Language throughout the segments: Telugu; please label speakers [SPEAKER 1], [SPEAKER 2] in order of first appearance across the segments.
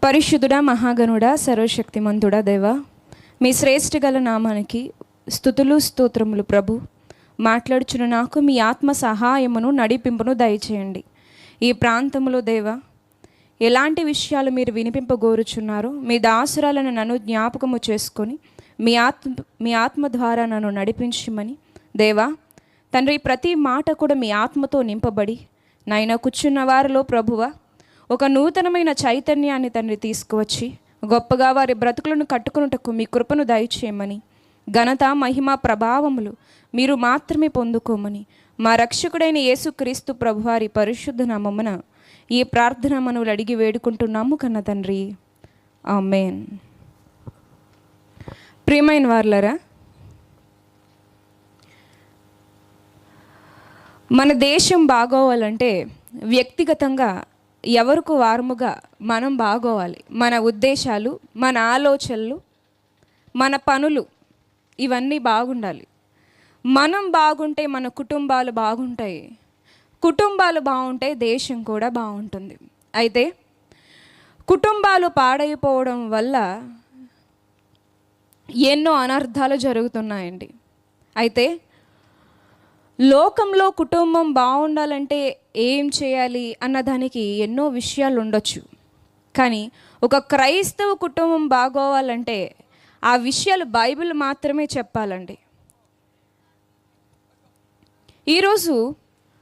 [SPEAKER 1] పరిశుద్ధుడా, మహాగణుడా, సర్వశక్తిమంతుడా దేవా, మీ శ్రేష్ఠ గల నామానికి స్తుతులు స్తోత్రములు. ప్రభు, మాట్లాడుచున్న నాకు మీ ఆత్మ సహాయమును నడిపింపును దయచేయండి. ఈ ప్రాంతంలో దేవా, ఎలాంటి విషయాలు మీరు వినిపింపగోరుచున్నారో మీ దాసురాలను నన్ను జ్ఞాపకము చేసుకొని మీ ఆత్మ ద్వారా నన్ను నడిపించమని దేవా తండ్రి, ప్రతి మాట కూడా మీ ఆత్మతో నింపబడి నాయన కూర్చున్న వారిలో ప్రభువా ఒక నూతనమైన చైతన్యాన్ని తండ్రి తీసుకువచ్చి గొప్పగా వారి బ్రతుకులను కట్టుకున్నటకు మీ కృపను దయచేయమని, ఘనత మహిమ ప్రభావములు మీరు మాత్రమే పొందుకోమని మా రక్షకుడైన యేసుక్రీస్తు ప్రభువారి పరిశుద్ధ నామమున ఈ ప్రార్థన మనవులు అడిగి వేడుకుంటున్నాము కన్న తండ్రి, ఆమేన్. ప్రియమైన వార్లరా, మన దేశం బాగోవాలంటే వ్యక్తిగతంగా ఎవరికి వారముగా మనం బాగోవాలి. మన ఉద్దేశాలు, మన ఆలోచనలు, మన పనులు ఇవన్నీ బాగుండాలి. మనం బాగుంటే మన కుటుంబాలు బాగుంటాయి. కుటుంబాలు బాగుంటే దేశం కూడా బాగుంటుంది. అయితే కుటుంబాలు పాడైపోవడం వల్ల ఎన్నో అనర్థాలు జరుగుతున్నాయండి. అయితే లోకంలో కుటుంబం బాగుండాలంటే ఏం చేయాలి అన్నదానికి ఎన్నో విషయాలు ఉండొచ్చు. కానీ ఒక క్రైస్తవ కుటుంబం బాగోవాలంటే ఆ విషయాలు బైబిల్ మాత్రమే చెప్పాలండి. ఈరోజు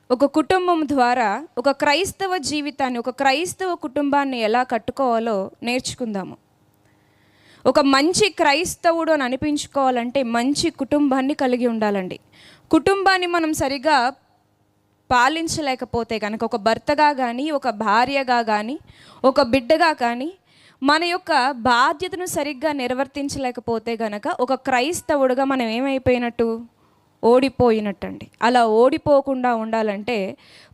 [SPEAKER 1] ఒక కుటుంబం ద్వారా ఒక క్రైస్తవ జీవితాన్ని, ఒక క్రైస్తవ కుటుంబాన్ని ఎలా కట్టుకోవాలో నేర్చుకుందాము. ఒక మంచి క్రైస్తవుడు అని అనిపించుకోవాలంటే మంచి కుటుంబాన్ని కలిగి ఉండాలండి. కుటుంబాన్ని మనం సరిగా పాలించలేకపోతే కనుక, ఒక భర్తగా కానీ, ఒక భార్యగా కానీ, ఒక బిడ్డగా కానీ మన యొక్క బాధ్యతను సరిగ్గా నిర్వర్తించలేకపోతే కనుక ఒక క్రైస్తవుడుగా మనం ఏమైపోయినట్టు? ఓడిపోయినట్టండి. అలా ఓడిపోకుండా ఉండాలంటే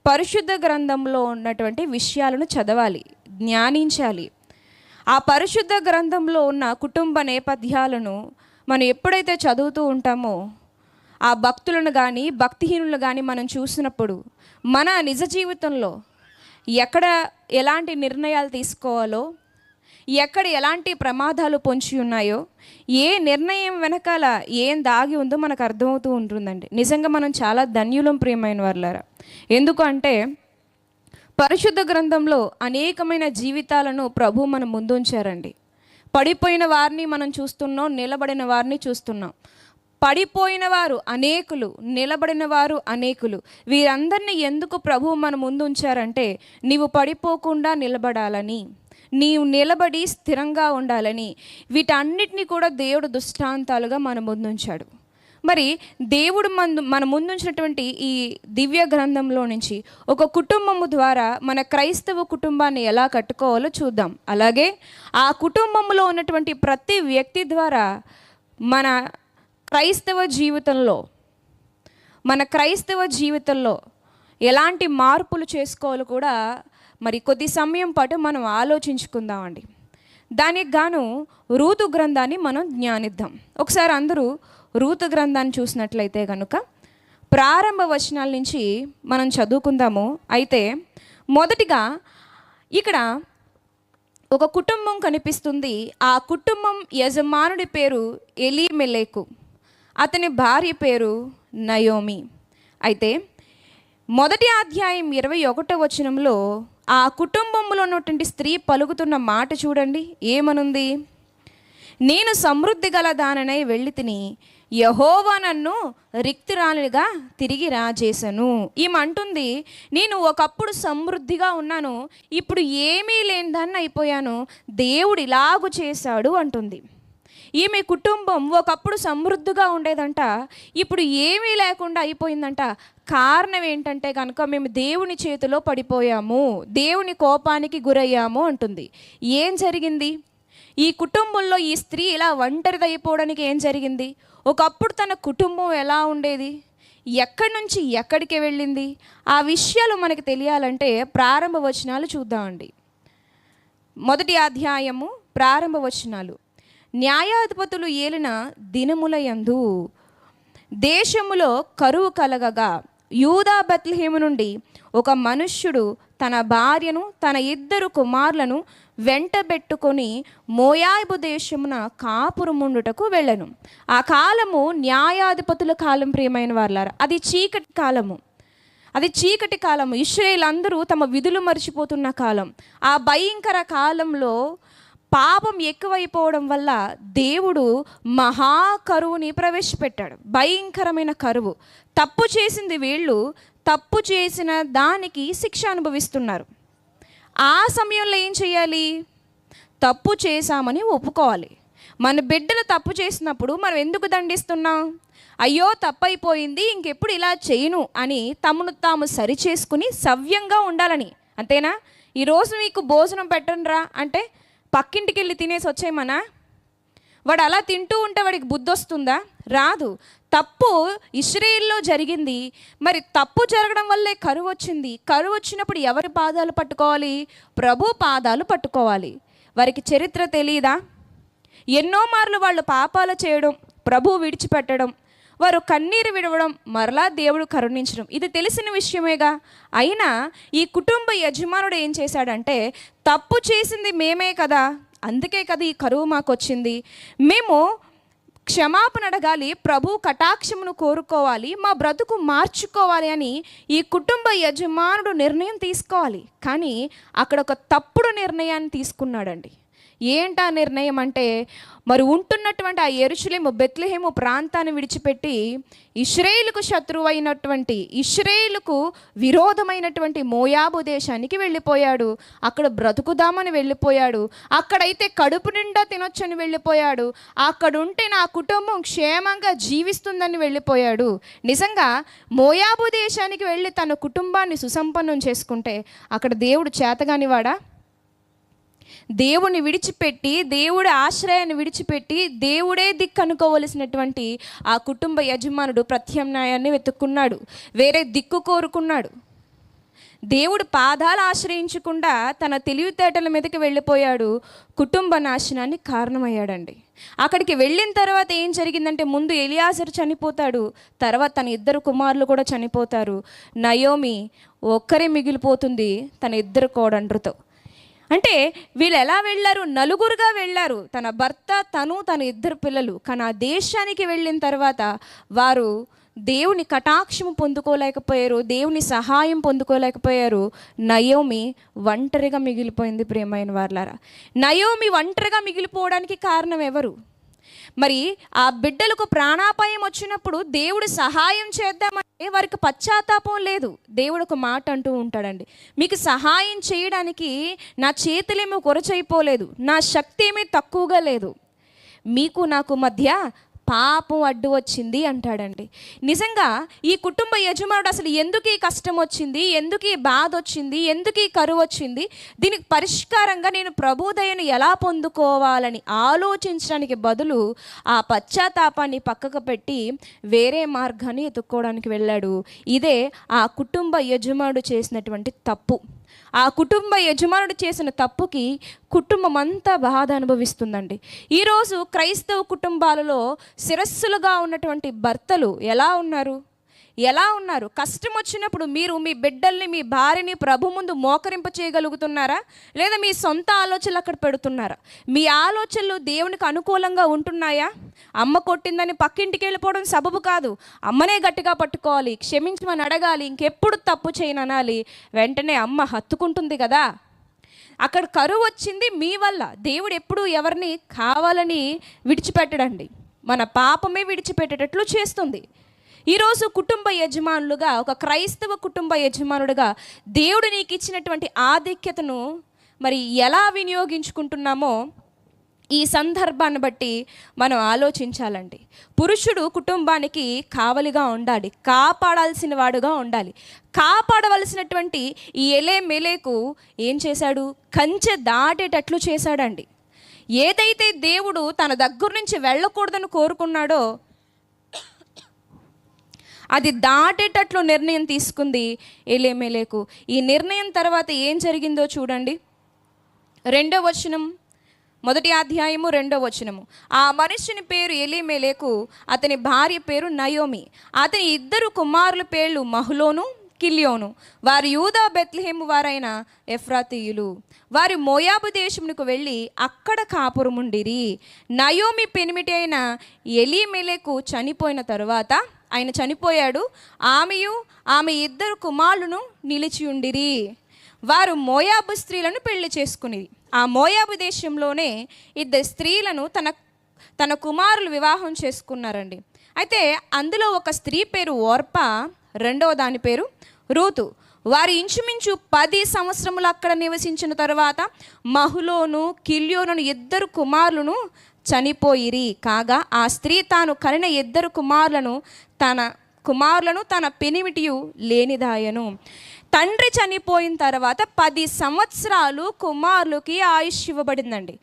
[SPEAKER 1] పరిశుద్ధ గ్రంథంలో ఉన్నటువంటి విషయాలను చదవాలి, జ్ఞానించాలి. ఆ పరిశుద్ధ గ్రంథంలో ఉన్న కుటుంబ నేపథ్యాలను మనం ఎప్పుడైతే చదువుతూ ఉంటామో, ఆ భక్తులను కానీ భక్తిహీనులు కానీ మనం చూసినప్పుడు మన నిజ జీవితంలో ఎక్కడ ఎలాంటి నిర్ణయాలు తీసుకోవాలో, ఎక్కడ ఎలాంటి ప్రమాదాలు పొంచి ఉన్నాయో, ఏ నిర్ణయం వెనకాల ఏం దాగి ఉందో మనకు అర్థమవుతూ ఉంటుందండి. నిజంగా మనం చాలా ధన్యులం ప్రియమైన వారులారా. ఎందుకు అంటే పరిశుద్ధ గ్రంథంలో అనేకమైన జీవితాలను ప్రభు మన ముందు ఉంచారండి. పడిపోయిన వారిని మనం చూస్తున్నాం, నిలబడిన వారిని చూస్తున్నాం. పడిపోయిన వారు అనేకులు, నిలబడిన వారు అనేకులు. వీరందరినీ ఎందుకు ప్రభు మన ముందు ఉంచారంటే నీవు పడిపోకుండా నిలబడాలని, నీవు నిలబడి స్థిరంగా ఉండాలని, వీటన్నిటినీ కూడా దేవుడు దృష్టాంతాలుగా మన ముందుంచాడు. మరి దేవుడు మన ముందుంచినటువంటి ఈ దివ్య గ్రంథంలో నుంచి ఒక కుటుంబము ద్వారా మన క్రైస్తవ కుటుంబాన్ని ఎలా కట్టుకోవాలో చూద్దాం. అలాగే ఆ కుటుంబంలో ఉన్నటువంటి ప్రతి వ్యక్తి ద్వారా మన క్రైస్తవ జీవితంలో ఎలాంటి మార్పులు చేసుకోవాలో కూడా మరి కొద్ది సమయం పాటు మనం ఆలోచించుకుందామండి. దానికి గాను రూతు గ్రంథాన్ని మనం జ్ఞానిద్దాం. ఒకసారి అందరూ రూతు గ్రంథాన్ని చూసినట్లయితే కనుక ప్రారంభ వచనాల నుంచి మనం చదువుకుందాము. అయితే మొదటిగా ఇక్కడ ఒక కుటుంబం కనిపిస్తుంది. ఆ కుటుంబం యజమానుడి పేరు ఎలీమెలెకు, అతని భార్య పేరు నయోమి. అయితే మొదటి అధ్యాయం 21వ వచనంలో ఆ కుటుంబంలో ఉన్నటువంటి స్త్రీ పలుకుతున్న మాట చూడండి. ఏమనుంది? నేను సమృద్ధి గల దాననై వెళ్ళి తిని యెహోవా నన్ను రిక్తురాలిగా తిరిగి రాజేశాను. ఈమంటుంది, నేను ఒకప్పుడు సమృద్ధిగా ఉన్నాను, ఇప్పుడు ఏమీ లేని దాన్ని అయిపోయాను, దేవుడు ఇలాగు చేశాడు అంటుంది. ఈమె కుటుంబం ఒకప్పుడు సమృద్ధిగా ఉండేదంట, ఇప్పుడు ఏమీ లేకుండా అయిపోయిందంట. కారణం ఏంటంటే కనుక మేము దేవుని చేతిలో పడిపోయాము, దేవుని కోపానికి గురయ్యాము అంటుంది. ఏం జరిగింది? ఈ కుటుంబంలో ఈ స్త్రీ ఇలా ఒంటరిదైపోవడానికి ఏం జరిగింది? ఒకప్పుడు తన కుటుంబం ఎలా ఉండేది, ఎక్కడి నుంచి ఎక్కడికి వెళ్ళింది, ఆ విషయాలు మనకు తెలియాలంటే ప్రారంభ వచనాలు చూద్దామండి. మొదటి అధ్యాయము ప్రారంభ వచనాలు. న్యాయాధిపతులు ఏలిన దినములయందు దేశములో కరువు కలగగా యూదా బెత్లెహేము నుండి ఒక మనుష్యుడు తన భార్యను తన 2 కుమారులను వెంటబెట్టుకొని మోయాబు దేశమున కాపురముండుటకు వెళ్ళెను. ఆ కాలము న్యాయాధిపతుల కాలం, ప్రియమైన వారలారా. అది చీకటి కాలము. ఇశ్రాయేలందరూ తమ విధులు మర్చిపోతున్న కాలం. ఆ భయంకర కాలంలో పాపం ఎక్కువైపోవడం వల్ల దేవుడు మహాకరువుని ప్రవేశపెట్టాడు. భయంకరమైన కరువు. తప్పు చేసింది వీళ్ళు, తప్పు చేసిన దానికి శిక్ష అనుభవిస్తున్నారు. ఆ సమయంలో ఏం చేయాలి? తప్పు చేశామని ఒప్పుకోవాలి. మన బిడ్డలు తప్పు చేసినప్పుడు మనం ఎందుకు దండిస్తున్నాం? అయ్యో తప్పైపోయింది, ఇంకెప్పుడు ఇలా చేయను అని తమను తాము సరిచేసుకుని సవ్యంగా ఉండాలని. అంతేనా? ఈరోజు మీకు భోజనం పెట్టండిరా అంటే పక్కింటికి వెళ్ళి తినేసి వచ్చేయమనా? వాడు అలా తింటూ ఉంటే వాడికి బుద్ధి వస్తుందా? రాదు. తప్పు ఇశ్రాయేల్లో జరిగింది. మరి తప్పు జరగడం వల్లే కరువు వచ్చింది. కరువు వచ్చినప్పుడు ఎవరి పాదాలు పట్టుకోవాలి? ప్రభు పాదాలు పట్టుకోవాలి. వారికి చరిత్ర తెలీదా? ఎన్నో మార్లు వాళ్ళు పాపాలు చేయడం, ప్రభు విడిచిపెట్టడం, వారు కన్నీరు విడవడం, మరలా దేవుడు కరుణించడం, ఇది తెలిసిన విషయమేగా. అయినా ఈ కుటుంబ యజమానుడు ఏం చేశాడంటే, తప్పు చేసింది మేమే కదా, అందుకే కదా ఈ కరువు మాకు వచ్చింది, మేము క్షమాపణ అడగాలి, ప్రభు కటాక్షమును కోరుకోవాలి, మా బ్రతుకు మార్చుకోవాలి అని ఈ కుటుంబ యజమానుడు నిర్ణయం తీసుకోవాలి. కానీ అక్కడ ఒక తప్పుడు నిర్ణయాన్ని తీసుకున్నాడండి. ఏంటా నిర్ణయం అంటే, మరి ఉంటున్నటువంటి ఆ యెరూషలేము బెత్లెహేము ప్రాంతాన్ని విడిచిపెట్టి ఇశ్రాయేలుకు శత్రువైనటువంటి, ఇశ్రాయేలుకు విరోధమైనటువంటి మోయాబు దేశానికి వెళ్ళిపోయాడు. అక్కడ బ్రతుకుదామని వెళ్ళిపోయాడు. అక్కడైతే కడుపు నిండా తినొచ్చని వెళ్ళిపోయాడు. అక్కడ ఉంటే నా కుటుంబం క్షేమంగా జీవిస్తుందని వెళ్ళిపోయాడు. నిజంగా మోయాబు దేశానికి వెళ్ళి తన కుటుంబాన్ని సుసంపన్నం చేసుకుంటే అక్కడ దేవుడు చేతగానివాడా? దేవుని విడిచిపెట్టి, దేవుడి ఆశ్రయాన్ని విడిచిపెట్టి దేవుడే దిక్కు అనుకోవలసినటువంటి ఆ కుటుంబ యజమానుడు ప్రత్యామ్నాయాన్ని వెతుక్కున్నాడు, వేరే దిక్కు కోరుకున్నాడు. దేవుడు పాదాలు ఆశ్రయించకుండా తన తెలివితేటల మీదకి వెళ్ళిపోయాడు. కుటుంబ నాశనానికి కారణమయ్యాడండి. అక్కడికి వెళ్ళిన తర్వాత ఏం జరిగిందంటే, ముందు ఎలియాజరు చనిపోతాడు, తర్వాత తన 2 కుమారులు కూడా చనిపోతారు. నయోమి ఒక్కరే మిగిలిపోతుంది తన 2 కోడండ్రుతో. అంటే వీళ్ళు ఎలా వెళ్ళారు? నలుగురుగా వెళ్ళారు, తన భర్త, తను, తన 2 పిల్లలు. కానీ ఆ దేశానికి వెళ్ళిన తర్వాత వారు దేవుని కటాక్షము పొందుకోలేకపోయారు, దేవుని సహాయం పొందుకోలేకపోయారు. నయోమి ఒంటరిగా మిగిలిపోయింది. ప్రియమైన వారలారా, నయోమి ఒంటరిగా మిగిలిపోవడానికి కారణం ఎవరు? మరి ఆ బిడ్డలకు ప్రాణాపాయం వచ్చినప్పుడు దేవుడు సహాయం చేద్దామంటే వారికి పశ్చాత్తాపం లేదు. దేవుడు ఒక మాట అంటూ ఉంటాడండి, మీకు సహాయం చేయడానికి నా చేతులేమీ కొరచైపోలేదు, నా శక్తి ఏమీ తక్కువగా లేదు, మీకు నాకు మధ్య పాపం అడ్డు వచ్చింది అంటాడండి. నిజంగా ఈ కుటుంబ యజమానుడు అసలు ఎందుకు ఈ కష్టం వచ్చింది, ఎందుకు ఈ బాధ వచ్చింది, ఎందుకు ఈ కరువు వచ్చింది, దీనికి పరిష్కారంగా నేను ప్రభు దయను ఎలా పొందుకోవాలని ఆలోచించడానికి బదులు ఆ పశ్చాత్తాపాన్ని పక్కకు పెట్టి వేరే మార్గాన్ని ఎత్తుక్కోవడానికి వెళ్ళాడు. ఇదే ఆ కుటుంబ యజమానుడు చేసినటువంటి తప్పు. ఆ కుటుంబ యజమానుడు చేసిన తప్పుకి కుటుంబం అంతా బాధ అనుభవిస్తుందండి. ఈరోజు క్రైస్తవ కుటుంబాలలో శిరస్సులుగా ఉన్నటువంటి భర్తలు ఎలా ఉన్నారు? కష్టం వచ్చినప్పుడు మీరు మీ బిడ్డల్ని, మీ భార్యని ప్రభు ముందు మోకరింప చేయగలుగుతున్నారా? లేదా మీ సొంత ఆలోచనలు అక్కడ పెడుతున్నారా? మీ ఆలోచనలు దేవునికి అనుకూలంగా ఉంటున్నాయా? అమ్మ కొట్టిందని పక్కింటికి వెళ్ళిపోవడం సబబు కాదు. అమ్మనే గట్టిగా పట్టుకోవాలి, క్షమించమని అడగాలి, ఇంకెప్పుడు తప్పు చేయను అనాలి. వెంటనే అమ్మ హత్తుకుంటుంది కదా. అక్కడ కరువు వచ్చింది మీ వల్ల. దేవుడు ఎప్పుడు ఎవరిని కావాలని విడిచిపెట్టడండి, మన పాపమే విడిచిపెట్టేటట్లు చేస్తుంది. ఈరోజు కుటుంబ యజమానులుగా, ఒక క్రైస్తవ కుటుంబ యజమానుడుగా దేవుడు నీకు ఇచ్చినటువంటి ఆధిక్యతను మరి ఎలా వినియోగించుకుంటున్నామో ఈ సందర్భాన్ని బట్టి మనం ఆలోచించాలండి. పురుషుడు కుటుంబానికి కావలిగా ఉండాలి, కాపాడాల్సిన వాడుగా ఉండాలి. కాపాడవలసినటువంటి ఈ ఎలేమెలెకు ఏం చేశాడు? కంచె దాటేటట్లు చేశాడండి. ఏదైతే దేవుడు తన దగ్గర నుంచి వెళ్ళకూడదని కోరుకున్నాడో అది దాటేటట్లు నిర్ణయం తీసుకుంది ఎలేమెలెకు. ఈ నిర్ణయం తర్వాత ఏం జరిగిందో చూడండి. 2వ వచనం, 1వ అధ్యాయము 2వ వచనము. ఆ మనుషుని పేరు ఎలీమెలెకు, అతని భార్య పేరు నయోమి. అతని 2 కుమారుల పేర్లు మహ్లోను, కిల్యోను. వారు యూదా బెత్లెహేము వారైన ఎఫ్రాతీయులు. వారు మోయాబు దేశమునకు వెళ్ళి అక్కడ కాపురముండిరి. నయోమి పెనిమిటి అయిన ఎలీమెలెకు చనిపోయిన తరువాత, ఆయన చనిపోయాడు, ఆమెయు ఆమె ఇద్దరు కుమారులను నిలిచి ఉండిరి. వారు మోయాబు స్త్రీలను పెళ్లి చేసుకుని ఆ మోయాబు దేశంలోనే ఇద్దరు స్త్రీలను తన కుమారులు వివాహం చేసుకున్నారండి. అయితే అందులో ఒక స్త్రీ పేరు ఓర్పా, రెండవ దాని పేరు రూతు. వారు ఇంచుమించు 10 సంవత్సరములు అక్కడ నివసించిన తర్వాత మహులోను కిల్యోను ఇద్దరు కుమారులను చనిపోయిరి. కాగా ఆ స్త్రీ తాను కనిన ఇద్దరు కుమారులను తన పెనిమిటియు లేనిదాయను. తండ్రి చనిపోయిన తర్వాత 10 సంవత్సరాలు కుమారులకి ఆయుష్ ఇవ్వబడిందండి.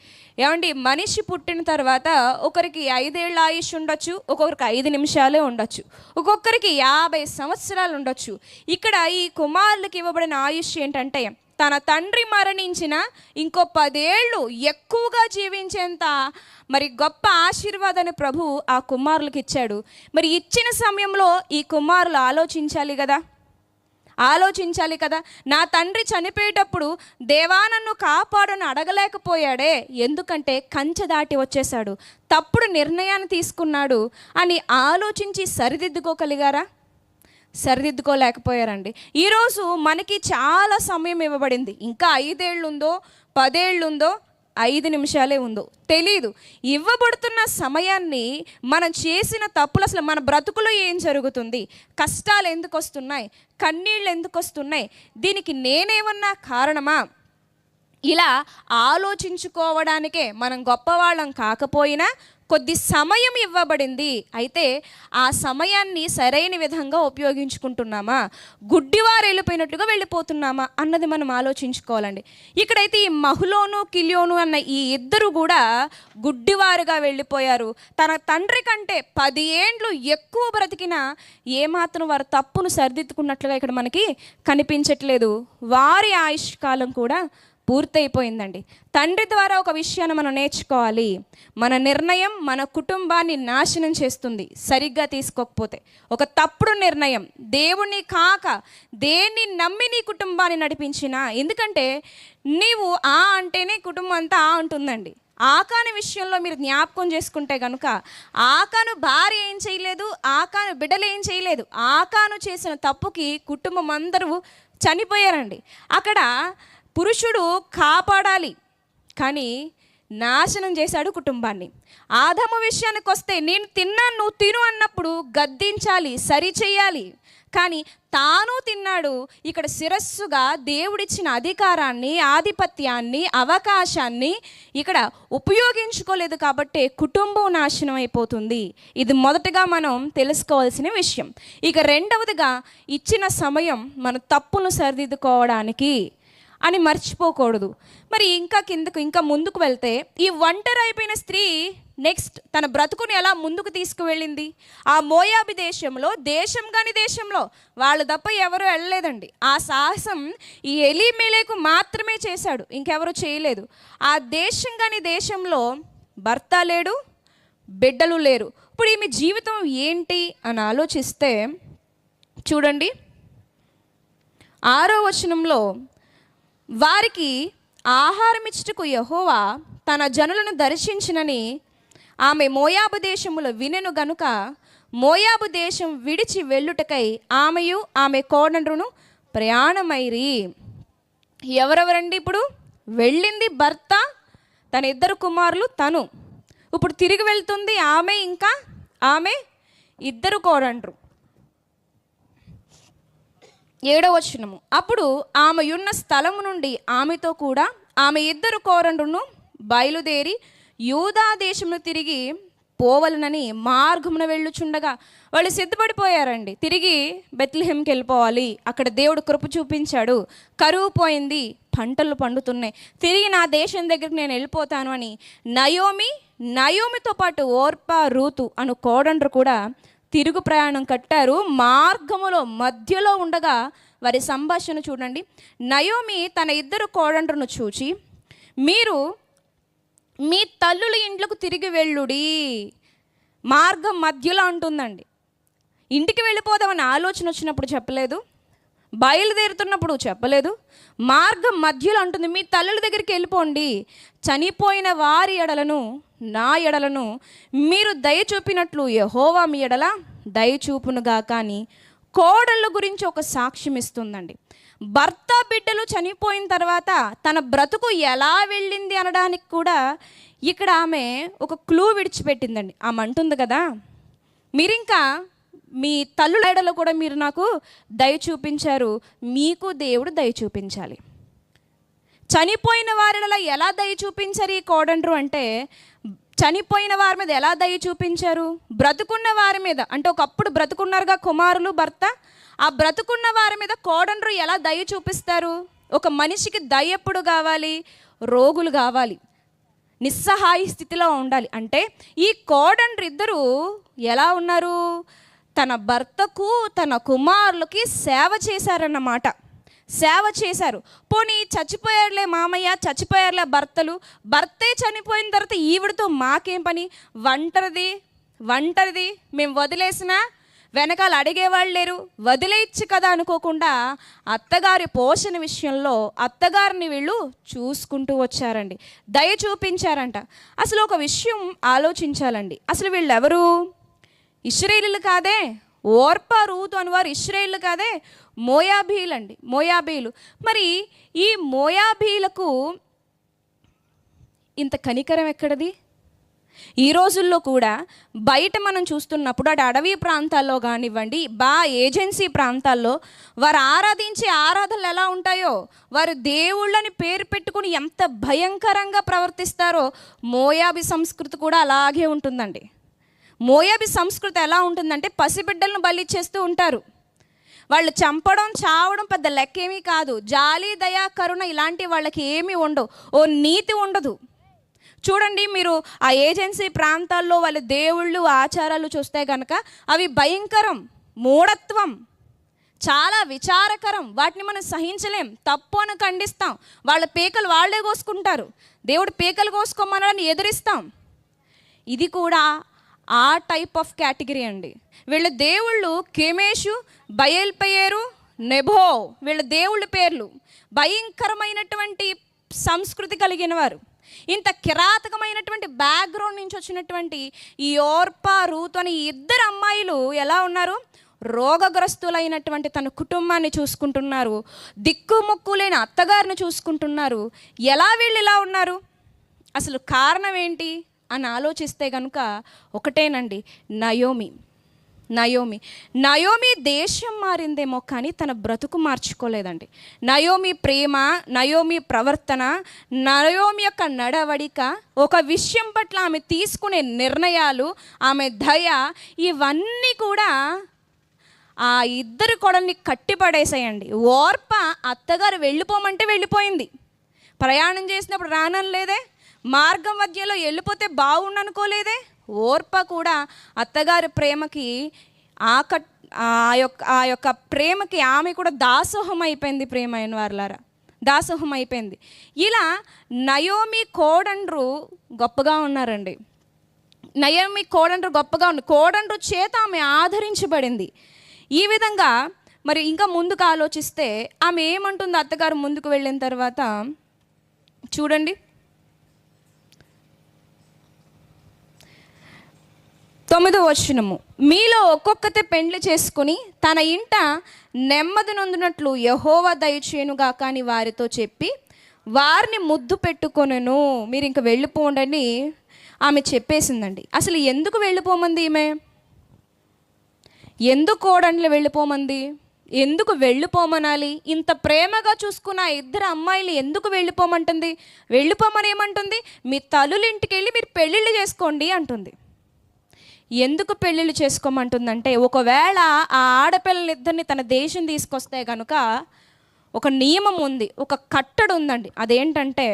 [SPEAKER 1] ఏమండి, మనిషి పుట్టిన తర్వాత ఒకరికి 5 ఏళ్ళ ఆయుష్ ఉండొచ్చు, ఒక్కొక్కరికి 5 నిమిషాలే ఉండొచ్చు, ఒక్కొక్కరికి 50 సంవత్సరాలు ఉండొచ్చు. ఇక్కడ ఈ కుమారులకి ఇవ్వబడిన ఆయుష్ ఏంటంటే, తన తండ్రి మరణించిన ఇంకో 10 ఏళ్ళు ఎక్కువగా జీవించేంత మరి గొప్ప ఆశీర్వాదాన్ని ప్రభు ఆ కుమారులకు ఇచ్చాడు. మరి ఇచ్చిన సమయంలో ఈ కుమారులు ఆలోచించాలి కదా. నా తండ్రి చనిపోయేటప్పుడు దేవా నన్ను కాపాడని అడగలేకపోయాడే, ఎందుకంటే కంచె దాటి వచ్చేశాడు, తప్పుడు నిర్ణయాన్ని తీసుకున్నాడు అని ఆలోచించి సరిదిద్దుకోలేకపోయారండి. ఈరోజు మనకి చాలా సమయం ఇవ్వబడింది. ఇంకా 5 ఏళ్ళు ఉందో 10 ఏళ్ళు ఉందో 5 నిమిషాలే ఉందో తెలీదు. ఇవ్వబడుతున్న సమయాన్ని మనం చేసిన తప్పులు, అసలు మన బ్రతుకులో ఏం జరుగుతుంది, కష్టాలు ఎందుకు వస్తున్నాయి, కన్నీళ్ళు ఎందుకు వస్తున్నాయి, దీనికి నేనేమన్నా కారణమా, ఇలా ఆలోచించుకోవడానికే మనం గొప్పవాళ్ళం కాకపోయినా కొద్ది సమయం ఇవ్వబడింది. అయితే ఆ సమయాన్ని సరైన విధంగా ఉపయోగించుకుంటున్నామా, గుడ్డివారు వెళ్ళిపోయినట్టుగా వెళ్ళిపోతున్నామా అన్నది మనం ఆలోచించుకోవాలండి. ఇక్కడైతే ఈ మహులోను కిల్యోను అన్న ఈ ఇద్దరు కూడా గుడ్డివారుగా వెళ్ళిపోయారు. తన తండ్రి కంటే 10 ఏండ్లు ఎక్కువ బ్రతికినా ఏమాత్రం వారు తప్పును సరిదిద్దుకున్నట్లుగా ఇక్కడ మనకి కనిపించట్లేదు. వారి ఆయుష్కాలం కూడా పూర్తయిపోయిందండి. తండ్రి ద్వారా ఒక విషయాన్ని మనం నేర్చుకోవాలి. మన నిర్ణయం మన కుటుంబాన్ని నాశనం చేస్తుంది సరిగ్గా తీసుకోకపోతే. ఒక తప్పుడు నిర్ణయం, దేవుణ్ణి కాక దేన్ని నమ్మి నీ కుటుంబాన్ని నడిపించినా, ఎందుకంటే నీవు ఆ అంటేనే కుటుంబం అంతా ఆ అంటుందండి. ఆకాను విషయంలో మీరు జ్ఞాపకం చేసుకుంటే కనుక, ఆకాను భార్య ఏం చేయలేదు, ఆకాను బిడ్డలు ఏం చేయలేదు. ఆకాను చేసిన తప్పుకి కుటుంబం అందరూ చనిపోయారండి. అక్కడ పురుషుడు కాపాడాలి కానీ నాశనం చేశాడు కుటుంబాన్ని. ఆదాము విషయానికి వస్తే, నేను తిన్నాను నువ్వు తిను అన్నప్పుడు గద్దించాలి, సరిచేయాలి, కానీ తాను తిన్నాడు. ఇక్కడ శిరస్సుగా దేవుడిచ్చిన అధికారాన్ని, ఆధిపత్యాన్ని, అవకాశాన్ని ఇక్కడ ఉపయోగించుకోలేదు కాబట్టి కుటుంబం నాశనం అయిపోతుంది. ఇది మొదటగా మనం తెలుసుకోవాల్సిన విషయం. ఇక రెండవదిగా, ఇచ్చిన సమయం మన తప్పును సరిదిద్దుకోవడానికి అని మర్చిపోకూడదు. మరి ఇంకా ముందుకు వెళ్తే, ఈ ఒంటరి అయిపోయిన స్త్రీ నెక్స్ట్ తన బ్రతుకుని ఎలా ముందుకు తీసుకువెళ్ళింది? ఆ మోయాబు దేశంలో వాళ్ళు తప్ప ఎవరు వెళ్ళలేదండి. ఆ సాహసం ఈ ఎలీమెలెకు మాత్రమే చేశాడు, ఇంకెవరు చేయలేదు. ఆ దేశంలో భర్త లేడు, బిడ్డలు లేరు. ఇప్పుడు ఈమె జీవితం ఏంటి అని ఆలోచిస్తే చూడండి, 6వ వచనంలో, వారికి ఆహారం ఇచ్చుటకు యెహోవా తన జనులను దర్శించినని ఆమె మోయాబు దేశములో వినెను గనుక మోయాబు దేశం విడిచి వెళ్ళుటకై ఆమెయు ఆమె కోడనును ప్రయాణమైరి. ఎవరెవరండి ఇప్పుడు వెళ్ళింది? భర్త, తన 2 కుమారులు, తను. ఇప్పుడు తిరిగి వెళ్తుంది ఆమె, ఇంకా ఆమె 2 కోడన్రు. 7వ వచనము, అప్పుడు ఆమె ఉన్న స్థలము నుండి ఆమెతో కూడా ఆమె 2 కోడన్రును బయలుదేరి యూదా దేశమును తిరిగి పోవలనని మార్గమున వెళ్ళుచుండగా వాళ్ళు సిద్ధపడిపోయారండి. తిరిగి బెత్లెహేంకి వెళ్ళిపోవాలి, అక్కడ దేవుడు కృప చూపించాడు, కరువు పోయింది, పంటలు పండుతున్నాయి, తిరిగి నా దేశం దగ్గరికి నేను వెళ్ళిపోతాను అని నయోమితో పాటు ఓర్పా, రూతు అను కోడన్రు కూడా తిరుగు ప్రయాణం కట్టారు. మార్గములో మధ్యలో ఉండగా వారి సంభాషణ చూడండి. నయోమి తన 2 కోడన్రును చూచి, మీరు మీ తల్లుల ఇండ్లకు తిరిగి వెళ్ళుడి. మార్గం మధ్యలో ఉంటుందండి. ఇంటికి వెళ్ళిపోదామని ఆలోచన వచ్చినప్పుడు చెప్పలేదు, బయలుదేరుతున్నప్పుడు చెప్పలేదు. మార్గం మధ్యలో అంటుంది, మీ తల్లుల దగ్గరికి వెళ్ళిపోండి, చనిపోయిన వారి ఎడలను నా ఎడలను మీరు దయ చూపినట్లు యెహోవా మీ ఎడల దయ చూపునుగా. కానీ కోడళ్ళ గురించి ఒక సాక్ష్యం ఇస్తుందండి. భర్త బిడ్డలు చనిపోయిన తర్వాత తన బ్రతుకు ఎలా వెళ్ళింది అనడానికి కూడా ఇక్కడ ఆమె ఒక క్లూ విడిచిపెట్టిందండి. ఆమె అంటుంది కదా, మీరింకా మీ తల్లుల ఎడలో కూడా మీరు నాకు దయ చూపించారు, మీకు దేవుడు దయ చూపించాలి. చనిపోయిన వారిలో ఎలా దయ చూపించారు ఈ కోడండ్రు అంటే, చనిపోయిన వారి మీద ఎలా దయ చూపించారు? బ్రతుకున్న వారి మీద, అంటే ఒకప్పుడు బ్రతుకున్నారుగా కుమారులు భర్త, ఆ బ్రతుకున్న వారి మీద కోడండ్రు ఎలా దయ చూపిస్తారు? ఒక మనిషికి దయ ఎప్పుడు కావాలి? రోగులు కావాలి, నిస్సహాయ స్థితిలో ఉండాలి. అంటే ఈ కోడండ్రు ఇద్దరు ఎలా ఉన్నారు? తన భర్తకు తన కుమారులకి సేవ చేశారన్నమాట. సేవ చేశారు. పోనీ చచ్చిపోయారులే మామయ్య, చచ్చిపోయారులే భర్తే చనిపోయిన తర్వాత ఈవిడతో మాకేం పని, ఒంటరిది మేము వదిలేసినా వెనకాల అడిగేవాళ్ళు లేరు, వదిలేయచ్చు కదా అనుకోకుండా అత్తగారి పోషణ విషయంలో అత్తగారిని వీళ్ళు చూసుకుంటూ వచ్చారండి, దయ చూపించారంట. అసలు ఒక విషయం ఆలోచించాలండి, అసలు వీళ్ళు ఎవరు? ఇశ్రాయేలీయులు కాదే. ఓర్పా రూతు అనేవారు ఇశ్రాయేలీయులు కాదే, మోయాబీలండి, మోయాబీలు. మరి ఈ మోయాబీలకు ఇంత కనికరం ఎక్కడిది? ఈ రోజుల్లో కూడా బయట మనం చూస్తున్నప్పుడు అటు అడవి ప్రాంతాల్లో కానివ్వండి, ఏజెన్సీ ప్రాంతాల్లో వారు ఆరాధించే ఆరాధనలు ఎలా ఉంటాయో, వారు దేవుళ్ళని పేరు పెట్టుకుని ఎంత భయంకరంగా ప్రవర్తిస్తారో మోయాబీ సంస్కృతి కూడా అలాగే ఉంటుందండి. మోయాబీ సంస్కృతి ఎలా ఉంటుందంటే పసిబిడ్డలను బలిచ్చేస్తూ ఉంటారు. వాళ్ళు చంపడం చావడం పెద్ద లెక్కేమీ కాదు. జాలి దయా కరుణ ఇలాంటి వాళ్ళకి ఏమీ ఉండవు. ఓ నీతి ఉండదు. చూడండి మీరు ఆ ఏజెన్సీ ప్రాంతాల్లో వాళ్ళ దేవుళ్ళు ఆచారాలు చూస్తే కనుక అవి భయంకరం, మూఢత్వం, చాలా విచారకరం. వాటిని మనం సహించలేం, తప్పు అని ఖండిస్తాం. వాళ్ళ పీకలు వాళ్ళే కోసుకుంటారు, దేవుడు పీకలు కోసుకోమని ఎదిరిస్తాం. ఇది కూడా ఆ టైప్ ఆఫ్ కేటగిరీ అండి. వీళ్ళ దేవుళ్ళు కెమేషు, బయల్పెయేరు, నెబో, వీళ్ళ దేవుళ్ళ పేర్లు భయంకరమైనటువంటి సంస్కృతి కలిగిన వారు. ఇంత కిరాతకమైనటువంటి బ్యాక్గ్రౌండ్ నుంచి వచ్చినటువంటి ఈ ఓర్పా రూతు అని ఇద్దరు అమ్మాయిలు ఎలా ఉన్నారు? రోగగ్రస్తులైనటువంటి తన కుటుంబాన్ని చూసుకుంటున్నారు, దిక్కుముక్కు లేని అత్తగారిని చూసుకుంటున్నారు. ఎలా వీళ్ళు ఇలా ఉన్నారు? అసలు కారణం ఏంటి అని ఆలోచిస్తే కనుక ఒకటేనండి, నయోమి దేశం మారిందేమో కానీ తన బ్రతుకు మార్చుకోలేదండి. నయోమి ప్రేమ, నయోమి ప్రవర్తన, నయోమి యొక్క నడవడిక, ఒక విషయం పట్ల ఆమె తీసుకునే నిర్ణయాలు, ఆమె దయ, ఇవన్నీ కూడా ఆ ఇద్దరు కొడల్ని కట్టిపడేసాయండి. ఓర్ప అత్తగారు వెళ్ళిపోమంటే వెళ్ళిపోయింది, ప్రయాణం చేసినప్పుడు రానలేదే, మార్గం మధ్యలో వెళ్ళిపోతే బాగుండు అనుకోలేదే. ఓర్ప కూడా అత్తగారి ప్రేమకి ఆ యొక్క ప్రేమకి ఆమె కూడా దాసోహం అయిపోయింది. ప్రేమ అయిన వారులారా, దాసోహం అయిపోయింది. ఇలా నయోమి కోడండ్రు గొప్పగా ఉన్నారండి. నయోమి కోడండ్రు గొప్పగా ఉంది. కోడండ్రు చేత ఆమె ఆదరించబడింది. ఈ విధంగా మరి ఇంకా ముందుకు ఆలోచిస్తే ఆమె ఏమంటుంది? అత్తగారు ముందుకు వెళ్ళిన తర్వాత చూడండి, 9వ వచనము, మీలో ఒక్కొక్కతే పెండ్లి చేసుకుని తన ఇంట నెమ్మది నొందినట్లు యెహోవా దయచేయునుగా కానీ వారితో చెప్పి వారిని ముద్దు పెట్టుకొనెను. మీరు ఇంక వెళ్ళిపోండి ఆమె చెప్పేసిందండి. అసలు ఎందుకు వెళ్ళిపోమంది ఈమె? ఎందుకు కోడన్లు వెళ్ళిపోమంది? ఎందుకు వెళ్ళిపోమనాలి? ఇంత ప్రేమగా చూసుకున్న ఇద్దరు అమ్మాయిలు ఎందుకు వెళ్ళిపోమంటుంది? వెళ్ళిపోమని ఏమంటుంది? మీ తల్లులింటికి వెళ్ళి మీరు పెళ్ళిళ్ళు చేసుకోండి అంటుంది. ఎందుకు పెళ్ళిళ్ళు చేసుకోమంటుందంటే, ఒకవేళ ఆ ఆడపిల్లలిద్దరిని తన దేశం తీసుకొస్తే కనుక ఒక నియమం ఉంది, ఒక కట్టడి ఉందండి. అదేంటంటే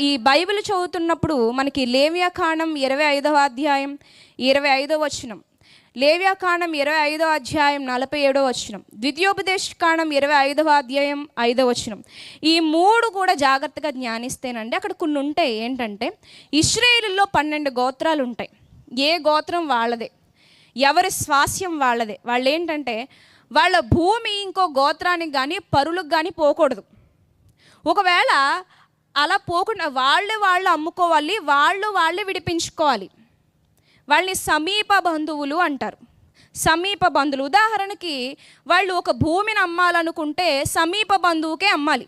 [SPEAKER 1] ఈ బైబిల్ చదువుతున్నప్పుడు మనకి లేవ్యాకాండం 25వ అధ్యాయం 25వ వచనం, లేవ్యాకాండం 25వ అధ్యాయం 47వ వచనం, ద్వితీయోపదేశకాండం 25వ అధ్యాయం 5వ వచనం, ఈ 3 కూడా జాగ్రత్తగా ధ్యానిస్తేనండి అక్కడ కొన్ని ఉంటాయి. ఏంటంటే ఇశ్రాయేలులో 12 గోత్రాలు ఉంటాయి. ఏ గోత్రం వాళ్ళదే, ఎవరి స్వాస్యం వాళ్ళదే. వాళ్ళు ఏంటంటే వాళ్ళ భూమి ఇంకో గోత్రానికి కానీ పరులకు కానీ పోకూడదు. ఒకవేళ అలా పోకుండా వాళ్ళు అమ్ముకోవాలి, వాళ్ళే విడిపించుకోవాలి. వాళ్ళని సమీప బంధువులు అంటారు. సమీప బంధువులు, ఉదాహరణకి వాళ్ళు ఒక భూమిని అమ్మాలనుకుంటే సమీప బంధువుకే అమ్మాలి.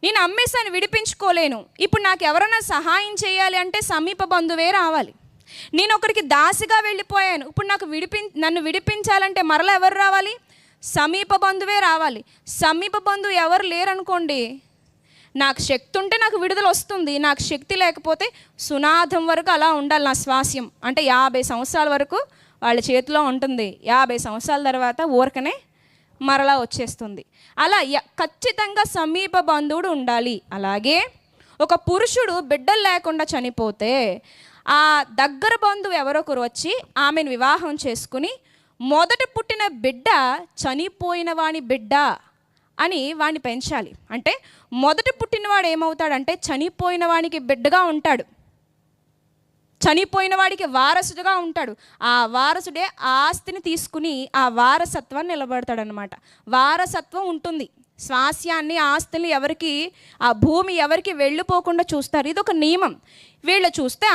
[SPEAKER 1] నేను అమ్మేసాను, విడిపించుకోలేను, ఇప్పుడు నాకు ఎవరైనా సహాయం చేయాలి అంటే సమీప బంధువే రావాలి. నేను ఒకరికి దాసిగా వెళ్ళిపోయాను, ఇప్పుడు నాకు నన్ను విడిపించాలంటే మరలా ఎవరు రావాలి? సమీప బంధువే రావాలి. సమీప బంధువు ఎవరు లేరనుకోండి, నాకు శక్తి ఉంటే నాకు విడుదల వస్తుంది, నాకు శక్తి లేకపోతే సునాదం వరకు అలా ఉండాలి. నా స్వాస్యం అంటే 50 సంవత్సరాల వరకు వాళ్ళ చేతిలో ఉంటుంది. 50 సంవత్సరాల తర్వాత ఊరకనే మరలా వచ్చేస్తుంది. అలా ఖచ్చితంగా సమీప బంధువుడు ఉండాలి. అలాగే ఒక పురుషుడు బిడ్డలు లేకుండా చనిపోతే ఆ దగ్గర బంధువు ఎవరొకరు వచ్చి ఆమెను వివాహం చేసుకుని మొదట పుట్టిన బిడ్డ చనిపోయిన వాని బిడ్డ అని వాడిని పెంచాలి. అంటే మొదట పుట్టినవాడు ఏమవుతాడంటే చనిపోయిన వానికి బిడ్డగా ఉంటాడు, చనిపోయిన వాడికి వారసుడుగా ఉంటాడు. ఆ వారసుడే ఆస్తిని తీసుకుని ఆ వారసత్వాన్ని నిలబడతాడనమాట. వారసత్వం ఉంటుంది. స్వాస్యాన్ని, ఆస్తులు ఎవరికి, ఆ భూమి ఎవరికి వెళ్ళిపోకుండా చూస్తారు. ఇది ఒక నియమం. వీళ్ళు చూస్తే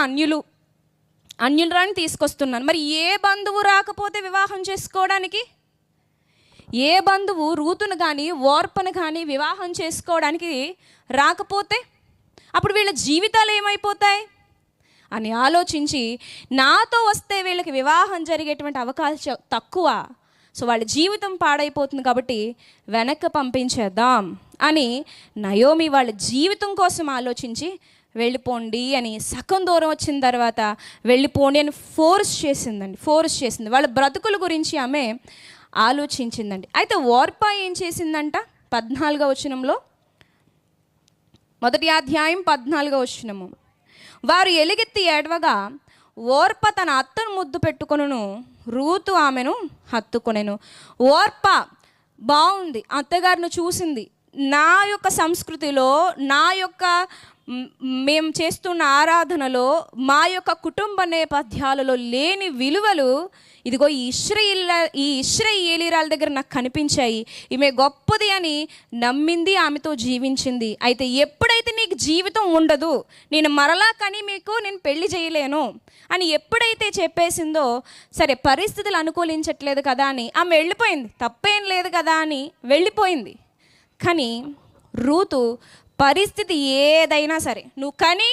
[SPEAKER 1] అన్యులని తీసుకొస్తున్నాను. మరి ఏ బంధువు రాకపోతే వివాహం చేసుకోవడానికి? ఏ బంధువు రూతును కానీ ఓర్పను కానీ వివాహం చేసుకోవడానికి రాకపోతే అప్పుడు వీళ్ళ జీవితాలు ఏమైపోతాయి అని ఆలోచించి, నాతో వస్తే వీళ్ళకి వివాహం జరిగేటువంటి అవకాశం తక్కువ, సో వాళ్ళ జీవితం పాడైపోతుంది కాబట్టి వెనక్కి పంపించేద్దాం అని నయోమి వాళ్ళ జీవితం కోసం ఆలోచించి వెళ్ళిపోండి అని, సగం దూరం వచ్చిన తర్వాత వెళ్ళిపోండి అని ఫోర్స్ చేసింది. వాళ్ళ బ్రతుకుల గురించి ఆమె ఆలోచించిందండి. అయితే ఓర్పా ఏం చేసిందంట? 14వ వచనంలో, మొదటి అధ్యాయం 14వ వచనము, వారు ఎలుగెత్తి ఏడవగా ఓర్ప తన అత్తను ముద్దు పెట్టుకొనును, రూతు ఆమెను హత్తుకొనెను. ఓర్ప బాగుంది, అత్తగారిని చూసింది. నా యొక్క సంస్కృతిలో, నా యొక్క మేము చేస్తున్న ఆరాధనలో, మా యొక్క కుటుంబ నేపథ్యాలలో లేని విలువలు ఇదిగో ఈ ఇశ్రాయేలీయుల దగ్గర నాకు కనిపించాయి. ఈమె గొప్పది అని నమ్మింది, ఆమెతో జీవించింది. అయితే ఎప్పుడైతే నీకు జీవితం ఉండదు, నేను మరలా కానీ నేను పెళ్లి చేయలేను అని ఎప్పుడైతే చెప్పేసిందో, సరే పరిస్థితులు అనుకూలించట్లేదు కదా అని ఆమె వెళ్ళిపోయింది. తప్పేం లేదు కదా అని వెళ్ళిపోయింది. కానీ రూతు పరిస్థితి ఏదైనా సరే, నువ్వు కని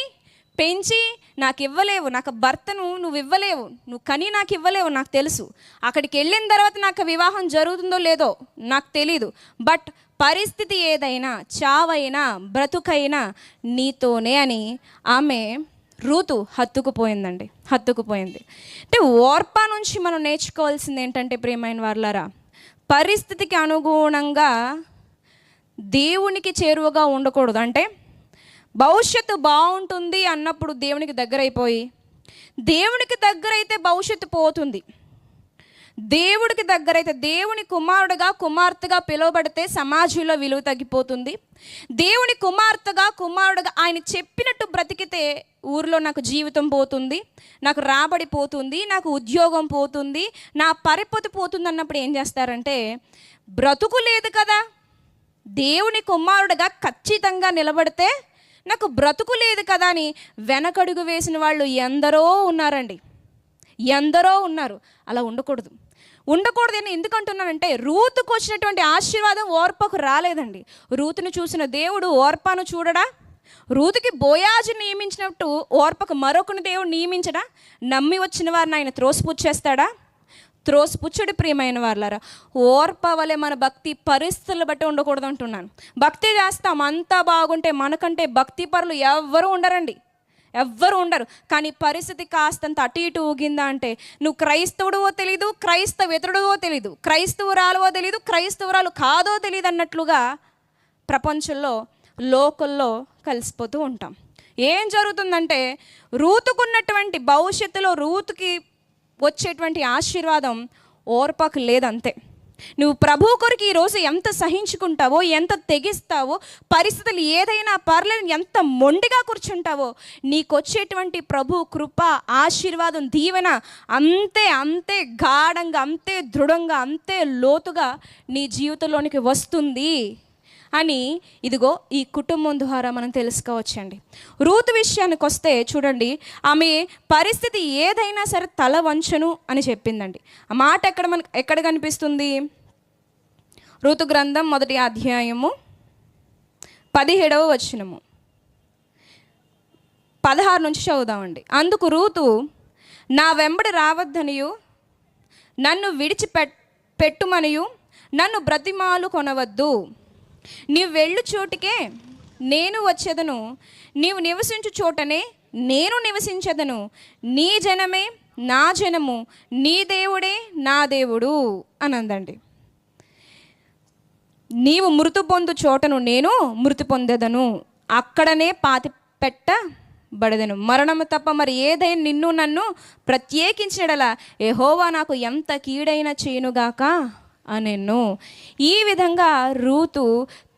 [SPEAKER 1] పెంచి నాకు ఇవ్వలేవు, నాకు భర్తను నువ్వు ఇవ్వలేవు, నువ్వు కని నాకు ఇవ్వలేవు, నాకు తెలుసు. అక్కడికి వెళ్ళిన తర్వాత నాకు వివాహం జరుగుతుందో లేదో నాకు తెలీదు, బట్ పరిస్థితి ఏదైనా, చావైనా బ్రతుకైనా నీతోనే అని ఆమె రూతు హత్తుకుపోయింది. అంటే ఓర్పా నుంచి మనం నేర్చుకోవాల్సింది ఏంటంటే ప్రియమైన వారలారా, పరిస్థితికి అనుగుణంగా దేవునికి చేరువగా ఉండకూడదు. అంటే భవిష్యత్తు బాగుంటుంది అన్నప్పుడు దేవునికి దగ్గరైపోయి, దేవునికి దగ్గరైతే భవిష్యత్తు పోతుంది. దేవుడికి దగ్గరైతే, దేవుని కుమారుడుగా కుమార్తెగా పిలువబడితే సమాజంలో విలువ తగ్గిపోతుంది. దేవుని కుమారుడుగా ఆయన చెప్పినట్టు బ్రతికితే ఊరిలో నాకు జీవితం పోతుంది, నాకు రాబడి పోతుంది, నాకు ఉద్యోగం పోతుంది, నా పరిపతి పోతుంది అన్నప్పుడు ఏం చేస్తారంటే, బ్రతుకు లేదు కదా, దేవుని కుమారుడుగా ఖచ్చితంగా నిలబడితే నాకు బ్రతుకు లేదు కదా అని వెనకడుగు వేసిన వాళ్ళు ఎందరో ఉన్నారు. అలా ఉండకూడదు అని ఎందుకు అంటున్నానంటే, రూతుకు వచ్చినటువంటి ఆశీర్వాదం ఓర్పకు రాలేదండి. రూతును చూసిన దేవుడు ఓర్పాను చూడడా? రూతుకి బోయాజు నియమించినట్టు ఓర్పకు మరొకని దేవుడు నియమించడా? నమ్మి వచ్చిన వారిని ఆయన త్రోసిపుచ్చేస్తాడా? త్రోసిపుచ్చుడు. ప్రియమైన వారలారా, ఓర్ప వలె మన భక్తి పరిస్థితులు బట్టి ఉండకూడదు అంటున్నాను. భక్తి చేస్తాం, అంతా బాగుంటే మనకంటే భక్తి పరులు ఎవ్వరూ ఉండరు. కానీ పరిస్థితి కాస్తంత అటు ఇటు ఊగిందా అంటే, నువ్వు క్రైస్తవుడువో తెలీదు, క్రైస్తవేతరుడువో తెలీదు, క్రైస్తవురాలువో తెలీదు, క్రైస్తవురాలు కాదో తెలియదు అన్నట్లుగా ప్రపంచంలో లోకల్లో కలిసిపోతూ ఉంటాం. ఏం జరుగుతుందంటే, రూతుకున్నటువంటి భవిష్యత్తులో రూతుకి వచ్చేటువంటి ఆశీర్వాదం ఓర్పకు లేదంతే. నువ్వు ప్రభు కొరకు ఈరోజు ఎంత సహించుకుంటావో, ఎంత తెగిస్తావో, పరిస్థితులు ఏదైనా పర్లేదు ఎంత మొండిగా కూర్చుంటావో, నీకొచ్చేటువంటి ప్రభు కృప, ఆశీర్వాదం, దీవెన అంతే అంతే గాఢంగా, అంతే దృఢంగా, అంతే లోతుగా నీ జీవితంలోనికి వస్తుంది అని ఇదిగో ఈ కుటుంబం ద్వారా మనం తెలుసుకోవచ్చండి. రూతు విషయానికి వస్తే చూడండి, ఆమె పరిస్థితి ఏదైనా సరే తల వంచను అని చెప్పిందండి. ఆ మాట ఎక్కడ కనిపిస్తుంది? రూతు గ్రంథం 1వ అధ్యాయము 17వ వచనము 16 నుంచి చదువుదామండి. అందుకు రూతు, నా వెంబడి రావద్దనియు నన్ను విడిచిపెట్టుమనియు నన్ను బ్రతిమాలు కొనవద్దు. నీవు వెళ్ళు చోటికే నేను వచ్చేదను, నీవు నివసించు చోటనే నేను నివసించదను. నీ జనమే నా జనము, నీ దేవుడే నా దేవుడు అని అందండి. నీవు మృతి పొందు చోటను నేను మృతి పొందెదను, అక్కడనే పాతి పెట్టబడదను. మరణము తప్ప మరి ఏదైనా నిన్ను నన్ను ప్రత్యేకించినడలా యెహోవా నాకు ఎంత కీడైనా చేయునుగాక అనెను. ఈ విధంగా రూతు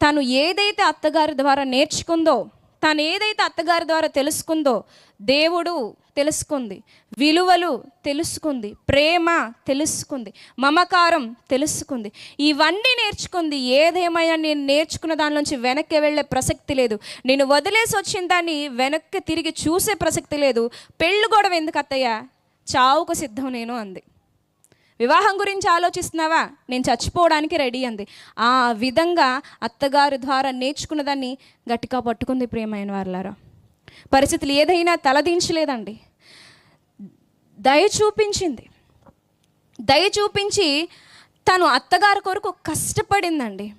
[SPEAKER 1] తను ఏదైతే అత్తగారి ద్వారా నేర్చుకుందో, తను ఏదైతే అత్తగారి ద్వారా తెలుసుకుందో, దేవుడు తెలుసుకుంది, విలువలు తెలుసుకుంది, ప్రేమ తెలుసుకుంది, మమకారం తెలుసుకుంది, ఇవన్నీ నేర్చుకుంది. ఏదేమైనా నేను నేర్చుకున్న దానిలోంచి వెనక్కి వెళ్ళే ప్రసక్తి లేదు. నేను వదిలేసి వచ్చిన దాన్ని వెనక్కి తిరిగి చూసే ప్రసక్తి లేదు. పెళ్ళి గొడవ ఎందుకు అత్తయ్య, చావుకు సిద్ధం నేను అంది. వివాహం గురించి ఆలోచిస్తున్నావా, నేను చచ్చిపోవడానికి రెడీ అంది. ఆ విధంగా అత్తగారి ద్వారా నేర్చుకున్న దాన్ని గట్టిగా పట్టుకుంది. ప్రియమైన వారలారా, పరిస్థితులు ఏదైనా తలదించలేదండి, దయ చూపించింది. దయ చూపించి తను అత్తగారి కొరకు కష్టపడిందండి.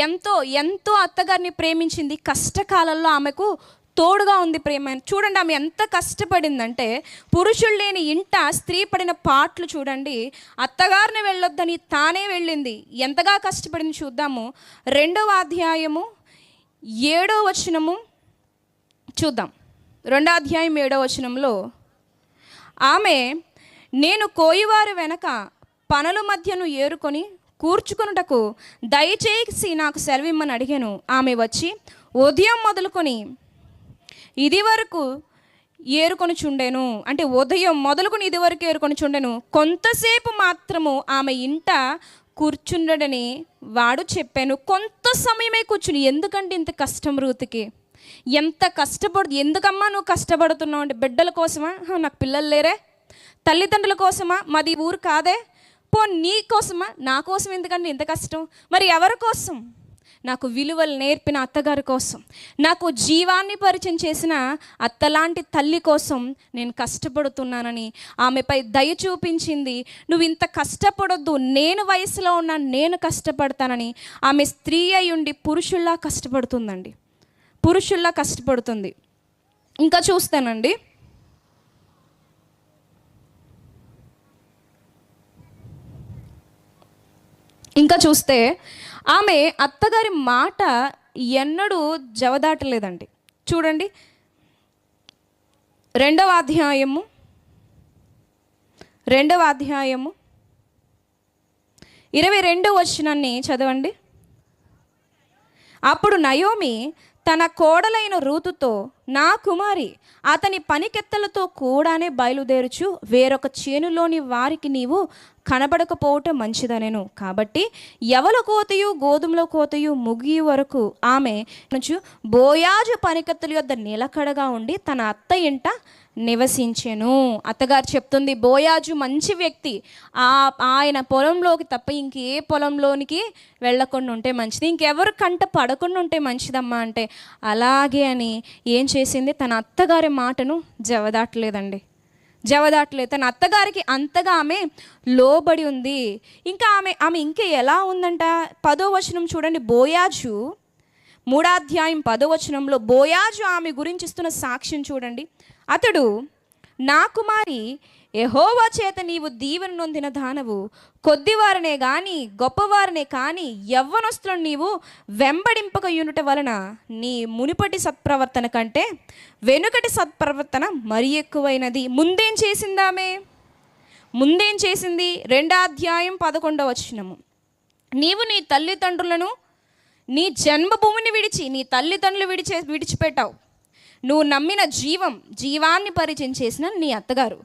[SPEAKER 1] ఎంతో ఎంతో అత్తగారిని ప్రేమించింది. కష్టకాలంలో ఆమెకు తోడుగా ఉంది ప్రేమ. చూడండి ఆమె ఎంత కష్టపడిందంటే, పురుషులు లేని ఇంట స్త్రీ పడిన పాటలు చూడండి. అత్తగారిని వెళ్ళొద్దని తానే వెళ్ళింది. ఎంతగా కష్టపడింది చూద్దాము. 2వ అధ్యాయము 7వ వచనము చూద్దాం. 2వ అధ్యాయం 7వ వచనంలో ఆమె, నేను కోయివారి వెనక పనుల మధ్యను ఏరుకొని కూర్చుకొనుటకు దయచేసి నాకు సెలవిమ్మని అడిగాను. ఆమె వచ్చి ఉదయం మొదలుకొని ఇది వరకు ఏరుకొని చుండెను, అంటే ఉదయం మొదలుకొని ఇది వరకు ఏరుకొని చుండెను, కొంతసేపు మాత్రము ఆమె ఇంట కూర్చుండడని వాడు చెప్పాను. కొంత సమయమే కూర్చుని. ఎందుకంటే ఇంత కష్టం రూతుకి, ఎంత ఎందుకమ్మా నువ్వు కష్టపడుతున్నావు అంటే, బిడ్డల కోసమా, నాకు పిల్లలు లేరే, తల్లిదండ్రుల కోసమా, మాది ఊరు కాదే, నీ కోసమా, నా కోసం ఎందుకంటే ఇంత కష్టం, మరి ఎవరి కోసం? నాకు విలువలు నేర్పిన అత్తగారి కోసం, నాకు జీవాన్ని పరిచయం చేసిన అత్తలాంటి తల్లి కోసం నేను కష్టపడుతున్నానని ఆమెపై దయ చూపించింది. నువ్వు ఇంత కష్టపడొద్దు, నేను వయసులో ఉన్నా నేను కష్టపడతానని ఆమె స్త్రీ అయి ఉండి పురుషుల్లా కష్టపడుతుందండి, పురుషుల్లా కష్టపడుతుంది. ఇంకా చూస్తానండి, ఇంకా చూస్తే ఆమె అత్తగారి మాట ఎన్నడూ జవదాటలేదండి. చూడండి 2వ అధ్యాయము 22వ వచనాన్ని చదవండి. అప్పుడు నయోమి తన కోడలైన రూతుతో, నా కుమారి, అతని పనికెత్తలతో కూడానే బయలుదేరుచు వేరొక చేనులోని వారికి నీవు కనబడకపోవటం మంచిదనెను. కాబట్టి ఎవల కోతయు గోధుమల కోతయు ముగియు వరకు ఆమె బోయాజు పనికత్తుల యొద్ద నిలకడగా ఉండి తన అత్త ఇంట నివసించెను. అత్తగారు చెప్తుంది, బోయాజు మంచి వ్యక్తి, ఆయన పొలంలోకి తప్ప ఇంకే పొలంలోనికి వెళ్ళకుండా ఉంటే మంచిది, ఇంకెవరు కంట పడకుండా ఉంటే మంచిదమ్మా అంటే, అలాగే అని ఏం చేసింది, తన అత్తగారి మాటను జవదాటలేదండి, జవదాటలేదు. తన అత్తగారికి అంతగా ఆమె లోబడి ఉంది. ఇంకా ఆమె ఇంకా ఎలా ఉందంట, 10వ వచనం చూడండి. బోయాజు 3వ అధ్యాయం 10వ వచనంలో బోయాజు ఆమె గురించి ఇస్తున్న సాక్ష్యం చూడండి. అతడు, నా కుమారి, యెహోవా చేత నీవు దీవెన నొందిన దానవు, కొద్దివారనే కానీ గొప్పవారనే కానీ యవ్వనస్తులను నీవు వెంబడింపక యునుట వలన నీ మునుపటి సత్ప్రవర్తన కంటే వెనుకటి సత్ప్రవర్తన మరి ఎక్కువైనది. ముందేం చేసింది ఆమె? ముందేం చేసింది? 2వ అధ్యాయం 11వ వచనము. నీవు నీ తల్లిదండ్రులను, నీ జన్మభూమిని విడిచి నీ తల్లిదండ్రులు విడిచిపెట్టావు. నువ్వు నమ్మిన జీవాన్ని పరిచయం చేసిన నీ అత్తగారు,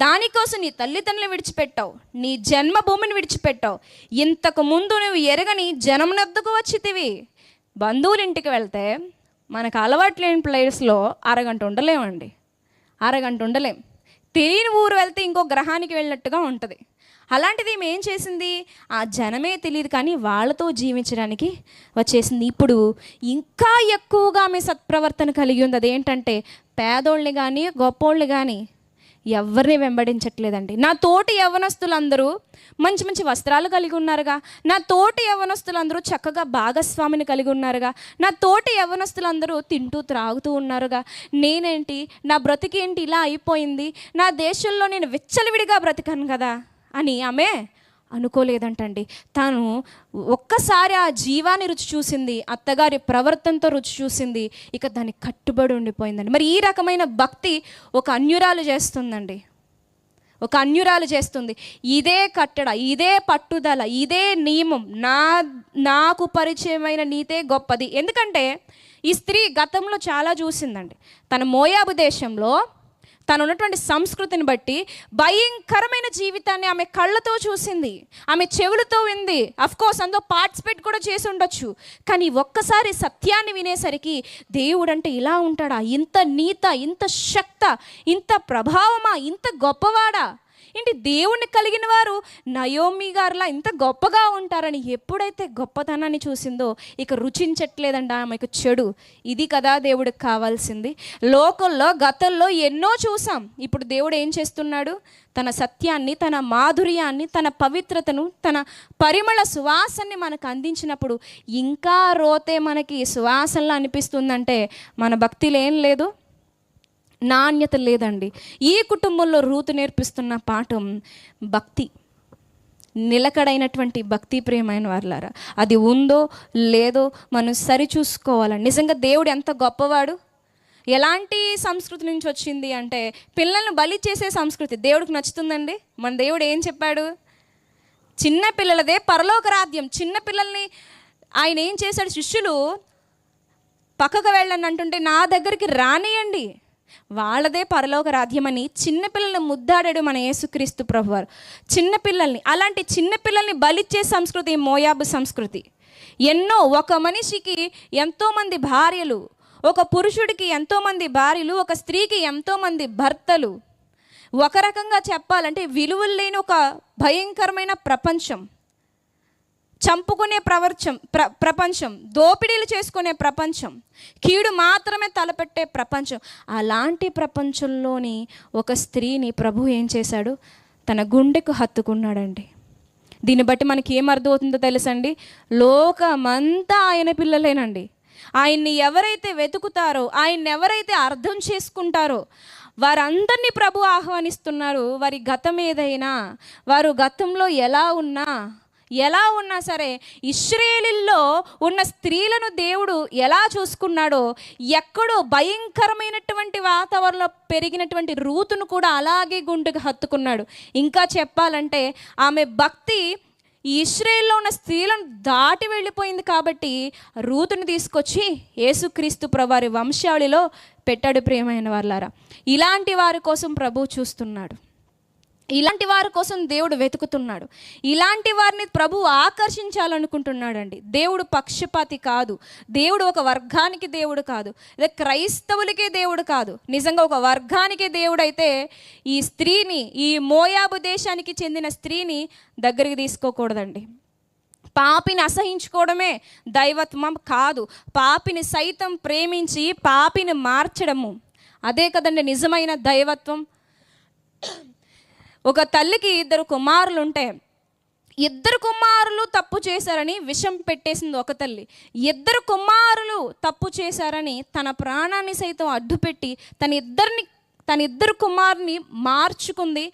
[SPEAKER 1] దానికోసం నీ తల్లిదండ్రులు విడిచిపెట్టావు, నీ జన్మభూమిని విడిచిపెట్టావు. ఇంతకు ముందు నువ్వు ఎరగని జనమునొద్దకు వచ్చితివి. బంధువుల ఇంటికి వెళ్తే మనకు అలవాటు లేని ప్లేస్లో అరగంట ఉండలేమండి, అరగంట ఉండలేం. తెలియని ఊరు వెళ్తే ఇంకో గ్రహానికి వెళ్ళినట్టుగా ఉంటుంది. అలాంటిది ఈమె ఏం చేసింది? ఆ జనమే తెలియదు కానీ వాళ్ళతో జీవించడానికి వచ్చేసింది. ఇప్పుడు ఇంకా ఎక్కువగా ఆమె సత్ప్రవర్తన కలిగి ఉంది. అదేంటంటే పేదోళ్ళని కానీ గొప్పోళ్ళని కానీ ఎవరిని వెంబడించట్లేదండి. నా తోటి యవ్వనస్తులందరూ మంచి మంచి వస్త్రాలు కలిగి ఉన్నారుగా, నా తోటి యవ్వనస్తులందరూ చక్కగా భాగస్వామిని కలిగి ఉన్నారుగా, నా తోటి యవ్వనస్తులందరూ తింటూ త్రాగుతూ ఉన్నారుగా, నేనేంటి, నా బ్రతికేంటి ఇలా అయిపోయింది, నా దేశంలో నేను విచ్చలవిడిగా బ్రతికాను కదా అని ఆమె అనుకోలేదంటండి. తాను ఒక్కసారి ఆ జీవాన్ని రుచి చూసింది, అత్తగారి ప్రవర్తనతో రుచి చూసింది, ఇక దానికి కట్టుబడి ఉండిపోయిందండి. మరి ఈ రకమైన భక్తి ఒక అన్యురాలు చేస్తుందండి, ఒక అన్యురాలు చేస్తుంది. ఇదే కట్టడ, ఇదే పట్టుదల, ఇదే నియమం, నాకు పరిచయమైన నీతే గొప్పది. ఎందుకంటే ఈ స్త్రీ గతంలో చాలా చూసిందండి. తన మోయాబు దేశంలో తను ఉన్నటువంటి సంస్కృతిని బట్టి భయంకరమైన జీవితాన్ని ఆమె కళ్ళతో చూసింది, ఆమె చెవులతో వింది. అఫ్కోర్స్ అందులో పార్టిసిపేట్ కూడా చేసి ఉండొచ్చు. కానీ ఒక్కసారి సత్యాన్ని వినేసరికి దేవుడు అంటే ఇలా ఉంటాడా, ఇంత నీత, ఇంత శక్త, ఇంత ప్రభావమా, ఇంత గొప్పవాడా, ఏంటి దేవుణ్ణి కలిగిన వారు నయోమి గారులా ఇంత గొప్పగా ఉంటారని ఎప్పుడైతే గొప్పతనాన్ని చూసిందో ఇక రుచించట్లేదంట ఆమెకు చెడు. ఇది కదా దేవుడికి కావాల్సింది. లోకంలో గతంలో ఎన్నో చూసాం. ఇప్పుడు దేవుడు ఏం చేస్తున్నాడు? తన సత్యాన్ని, తన మాధుర్యాన్ని, తన పవిత్రతను, తన పరిమళ సువాసనని మనకు అందించినప్పుడు ఇంకా రోతే మనకి సువాసనలా అనిపిస్తుందంటే మన భక్తిలో ఏం లేదు, నాణ్యత లేదండి. ఈ కుటుంబంలో రూతు నేర్పిస్తున్న పాఠం భక్తి, నిలకడైనటువంటి భక్తి. ప్రియమైన వారులారా, అది ఉందో లేదో మనం సరిచూసుకోవాలండి. నిజంగా దేవుడు ఎంత గొప్పవాడు. ఎలాంటి సంస్కృతి నుంచి వచ్చింది అంటే పిల్లల్ని బలి చేసే సంస్కృతి దేవుడికి నచ్చుతుందండి. మన దేవుడు ఏం చెప్పాడు? చిన్న పిల్లలదే పరలోక రాజ్యం. చిన్న పిల్లల్ని ఆయన ఏం చేశాడు? శిష్యులు పక్కకు వెళ్ళండి అంటుంటే నా దగ్గరికి రానియండి, వాళ్ళదే పరలోక రాజ్యమని చిన్నపిల్లల్ని ముద్దాడాడు మన యేసుక్రీస్తు ప్రభువారు. చిన్నపిల్లల్ని, అలాంటి చిన్నపిల్లల్ని బలిచ్చే సంస్కృతి మోయాబు సంస్కృతి. ఎన్నో, ఒక మనిషికి ఎంతోమంది భార్యలు, ఒక పురుషుడికి ఎంతోమంది భార్యలు, ఒక స్త్రీకి ఎంతోమంది భర్తలు. ఒక రకంగా చెప్పాలంటే విలువలు లేని ఒక భయంకరమైన ప్రపంచం, చంపుకునే ప్రపంచం, దోపిడీలు చేసుకునే ప్రపంచం, కీడు మాత్రమే తలపెట్టే ప్రపంచం. అలాంటి ప్రపంచంలోని ఒక స్త్రీని ప్రభు ఏం చేశాడు? తన గుండెకు హత్తుకున్నాడండి. దీన్ని బట్టి మనకి ఏమర్థమవుతుందో తెలుసండి? లోకమంతా ఆయన పిల్లలేనండి. ఆయన్ని ఎవరైతే వెతుకుతారో, ఆయన్ని ఎవరైతే అర్థం చేసుకుంటారో వారందరినీ ప్రభు ఆహ్వానిస్తున్నారు. వారి గతం ఏదైనా, వారు గతంలో ఎలా ఉన్నా సరే, ఇశ్రాయేలులో ఉన్న స్త్రీలను దేవుడు ఎలా చూసుకున్నాడో, ఎక్కడో భయంకరమైనటువంటి వాతావరణంలో పెరిగినటువంటి రూతును కూడా అలాగే గుండెకు హత్తుకున్నాడు. ఇంకా చెప్పాలంటే ఆమె భక్తి ఈ ఇశ్రాయేలులో ఉన్న స్త్రీలను దాటి వెళ్ళిపోయింది కాబట్టి రూతుని తీసుకొచ్చి యేసుక్రీస్తు ప్రభువారి వంశావళిలో పెట్టాడు. ప్రియమైన వారులారా, ఇలాంటి వారి కోసం ప్రభు చూస్తున్నాడు, ఇలాంటి వారి కోసం దేవుడు వెతుకుతున్నాడు, ఇలాంటి వారిని ప్రభు ఆకర్షించాలనుకుంటున్నాడండి. దేవుడు పక్షపాతి కాదు, దేవుడు ఒక వర్గానికి దేవుడు కాదు, లేదా క్రైస్తవులకే దేవుడు కాదు. నిజంగా ఒక వర్గానికి దేవుడు అయితే ఈ స్త్రీని, ఈ మోయాబు దేశానికి చెందిన స్త్రీని దగ్గరికి తీసుకోకూడదండి. పాపిని అసహించుకోవడమే దైవత్వం కాదు, పాపిని సైతం ప్రేమించి పాపిని మార్చడము అదే కదండి నిజమైన దైవత్వం. ఒక తల్లికి 2 కుమారులు ఉంటే 2 కుమారులు తప్పు చేశారని విషం పెట్టేసింది ఒక తల్లి. 2 కుమారులు తప్పు చేశారని తన ప్రాణాన్ని సైతం అడ్డుపెట్టి తన 2 కుమారుని మార్చుకుంది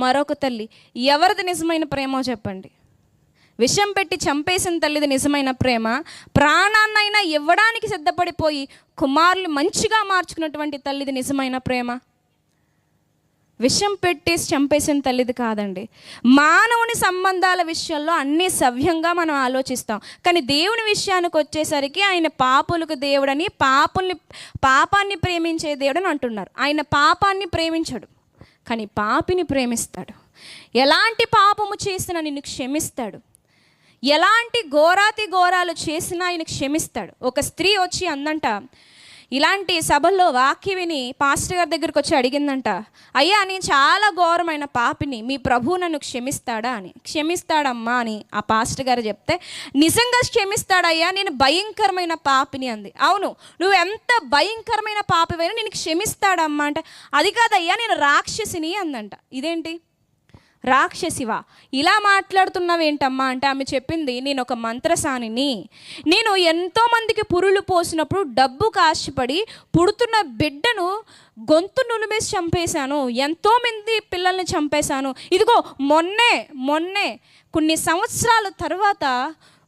[SPEAKER 1] మరొక తల్లి. ఎవరిది నిజమైన ప్రేమో చెప్పండి? విషం పెట్టి చంపేసిన తల్లిది నిజమైన ప్రేమ, ప్రాణాన్నైనా ఇవ్వడానికి సిద్ధపడిపోయి కుమారులు మంచిగా మార్చుకున్నటువంటి తల్లిది నిజమైన ప్రేమ? విషం పెట్టేసి చంపేసిన తల్లిది కాదండి. మానవుని సంబంధాల విషయంలో అన్నీ సవ్యంగా మనం ఆలోచిస్తాం, కానీ దేవుని విషయానికి వచ్చేసరికి ఆయన పాపులకు దేవుడని, పాపాన్ని ప్రేమించే దేవుడని అంటున్నారు. ఆయన పాపాన్ని ప్రేమించడు, కానీ పాపిని ప్రేమిస్తాడు. ఎలాంటి పాపము చేసినా నిన్ను క్షమిస్తాడు. ఎలాంటి ఘోరాతి ఘోరాలు చేసినా ఆయన క్షమిస్తాడు. ఒక స్త్రీ వచ్చి అందంట, ఇలాంటి సభల్లో వాక్య విని పాస్టర్ గారి దగ్గరికి వచ్చి అడిగిందంట, అయ్యా నేను చాలా ఘోరమైన పాపిని, మీ ప్రభువు నన్ను క్షమిస్తాడా అని. క్షమిస్తాడమ్మా అని ఆ పాస్టర్ గారు చెప్తే, నిజంగా క్షమిస్తాడయ్యా, నేను భయంకరమైన పాపిని అంది. అవును, నువ్వు ఎంత భయంకరమైన పాపివైనా నేను క్షమిస్తాడమ్మా అంటే, అది కాదయ్యా నేను రాక్షసిని అందంట. ఇదేంటి రాక్షసివా, ఇలా మాట్లాడుతున్నావేంటమ్మా అంటే, ఆమె చెప్పింది, నేను ఒక మంత్రసానిని, నేను ఎంతోమందికి పురులు పోసినప్పుడు డబ్బుకు ఆశపడి పుడుతున్న బిడ్డను గొంతు నులిమేసి చంపేశాను, ఎంతోమంది పిల్లల్ని చంపేశాను. ఇదిగో మొన్నే కొన్ని సంవత్సరాల తర్వాత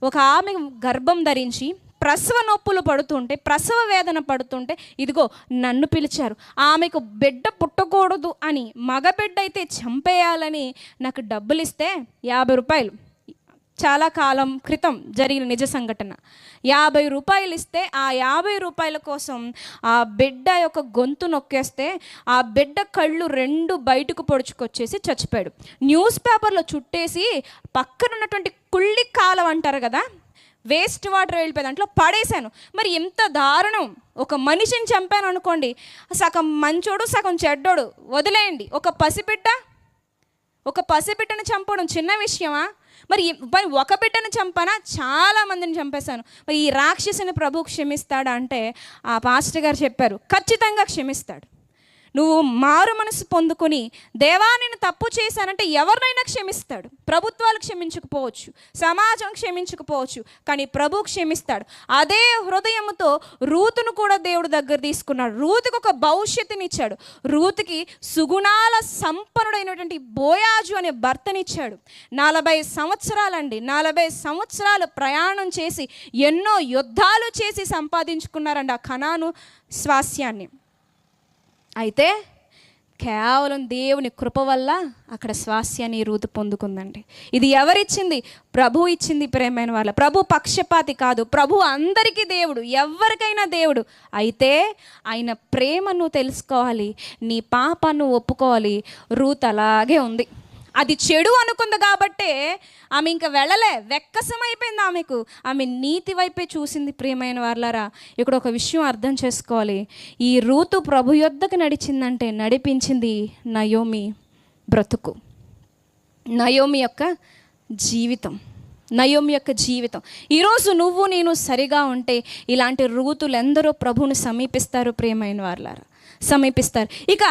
[SPEAKER 1] ఒక ఆమె గర్భం ధరించి ప్రసవ నొప్పులు పడుతుంటే, ప్రసవ వేదన పడుతుంటే, ఇదిగో నన్ను పిలిచారు. ఆమెకు బిడ్డ పుట్టకూడదు అని, మగ బిడ్డ అయితే చంపేయాలని నాకు డబ్బులు ఇస్తే 50 రూపాయలు, చాలా కాలం క్రితం జరిగిన నిజ సంఘటన, 50 రూపాయలు ఇస్తే ఆ 50 రూపాయల కోసం ఆ బిడ్డ యొక్క గొంతు నొక్కేస్తే ఆ బిడ్డ కళ్ళు 2 బయటకు పొడుచుకొచ్చేసి చచ్చిపోయాడు. న్యూస్ పేపర్లో చుట్టేసి పక్కన ఉన్నటువంటి కుళ్ళి కాలం అంటారు కదా, వేస్ట్ వాటర్ వెళ్ళిపోయి దాంట్లో పడేశాను. మరి ఎంత దారుణం! ఒక మనిషిని చంపాను అనుకోండి, సగం మంచోడు సగం చెడ్డోడు వదిలేయండి. ఒక పసిబిడ్డను చంపడం చిన్న విషయమా? మరి ఒక బిడ్డను చంపానా, చాలా మందిని చంపేశాను. మరి ఈ రాక్షసుని ప్రభు క్షమిస్తాడా అంటే, ఆ పాస్టర్ గారు చెప్పారు, ఖచ్చితంగా క్షమిస్తాడు. నువ్వు మారు మనసు పొందుకొని, దేవా నేను తప్పు చేశానంటే ఎవరినైనా క్షమిస్తాడు. ప్రభుత్వాలు క్షమించకపోవచ్చు, సమాజం క్షమించకపోవచ్చు, కానీ ప్రభు క్షమిస్తాడు. అదే హృదయంతో రూతును కూడా దేవుడు దగ్గర తీసుకున్నాడు. రూతుకు ఒక భవిష్యత్తునిచ్చాడు. రూతుకి సుగుణాల సంపన్నుడైనటువంటి బోయాజు అనే భర్తనిచ్చాడు. 40 సంవత్సరాలండి, 40 సంవత్సరాలు ప్రయాణం చేసి ఎన్నో యుద్ధాలు చేసి సంపాదించుకున్నారండి ఆ కనాను స్వాస్యాన్ని. అయితే కేవలం దేవుని కృప వల్ల అక్కడ స్వాస్యాన్ని రూతు పొందుకుందండి. ఇది ఎవరిచ్చింది? ప్రభు ఇచ్చింది. ప్రేమైన వాళ్ళ ప్రభు పక్షపాతి కాదు. ప్రభు అందరికీ దేవుడు, ఎవరికైనా దేవుడు. అయితే ఆయన ప్రేమను తెలుసుకోవాలి, నీ పాపాన్ని ఒప్పుకోవాలి. రూత్ అలాగే ఉంది. అది చెడు అనుకుంది కాబట్టే ఆమె ఇంకా వెళ్ళలే, వెక్కసమైపోయింది ఆమెకు. ఆమె నీతి వైపే చూసింది. ప్రియమైన వాళ్ళారా, ఇక్కడ ఒక విషయం అర్థం చేసుకోవాలి. ఈ రూతు ప్రభు యొద్దకు నడిచిందంటే నడిపించింది నయోమి బ్రతుకు, నయోమి యొక్క జీవితం. ఈరోజు నువ్వు నేను సరిగా ఉంటే ఇలాంటి రూతులు ఎందరో ప్రభువుని సమీపిస్తారు. ప్రియమైన వాళ్ళారా, సమీపిస్తారు. ఇక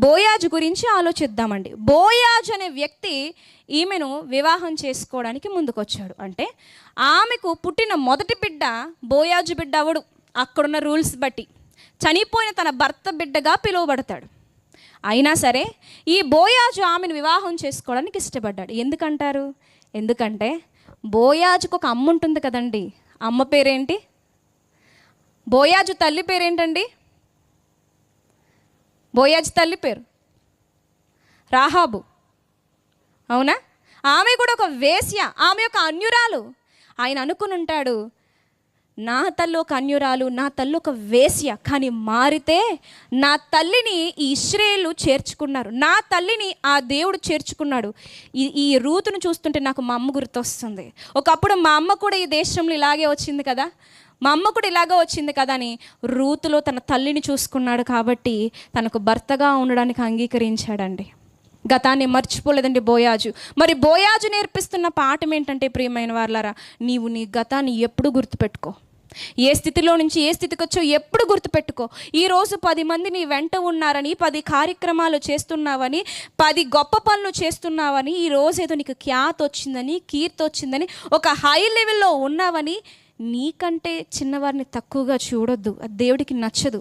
[SPEAKER 1] బోయాజు గురించి ఆలోచిద్దామండి. బోయాజు అనే వ్యక్తి ఈమెను వివాహం చేసుకోవడానికి ముందుకొచ్చాడు. అంటే ఆమెకు పుట్టిన మొదటి బిడ్డ బోయాజు బిడ్డ అవడు. అక్కడున్న రూల్స్ బట్టి చనిపోయిన తన భర్త బిడ్డగా పిలువబడతాడు. అయినా సరే ఈ బోయాజు ఆమెను వివాహం చేసుకోవడానికి ఇష్టపడ్డాడు. ఎందుకంటారు? ఎందుకంటే బోయాజుకు ఒక అమ్మ ఉంటుంది కదండి. అమ్మ పేరేంటి? బోయాజు తల్లి పేరేంటండి? బోయాజు తల్లి పేరు రాహాబు, అవునా? ఆమె కూడా ఒక వేశ్య, ఆమె ఒక అన్యురాలు. ఆయన అనుకుని ఉంటాడు, నా తల్లి ఒక అన్యురాలు, నా తల్లి ఒక వేశ్య, కానీ మారితే నా తల్లిని ఈ ఇశ్రాయేలు చేర్చుకున్నారు, నా తల్లిని ఆ దేవుడు చేర్చుకున్నాడు. ఈ రూతును చూస్తుంటే నాకు మా అమ్మ గుర్తొస్తుంది. ఒకప్పుడు మా అమ్మ కూడా ఈ దేశంలో ఇలాగే వచ్చింది కదా, మా అమ్మ కూడా ఇలాగ వచ్చింది కదా అని రూతులో తన తల్లిని చూసుకున్నాడు. కాబట్టి తనకు భర్తగా ఉండడానికి అంగీకరించాడండి. గతాన్ని మర్చిపోలేదండి బోయాజు. మరి బోయాజు నేర్పిస్తున్న పాఠం ఏంటంటే, ప్రియమైన వాళ్ళారా, నీవు నీ గతాన్ని ఎప్పుడు గుర్తుపెట్టుకో. ఏ స్థితిలో నుంచి ఏ స్థితికి వచ్చో ఎప్పుడు గుర్తుపెట్టుకో. ఈరోజు 10 మంది నీ వెంట ఉన్నారని, 10 కార్యక్రమాలు చేస్తున్నావని, 10 గొప్ప పనులు చేస్తున్నావని, ఈరోజు ఏదో నీకు ఖ్యాతి వచ్చిందని, కీర్తి వచ్చిందని, ఒక హై లెవెల్లో ఉన్నావని నీకంటే చిన్నవారిని తక్కువగా చూడొద్దు. అది దేవుడికి నచ్చదు.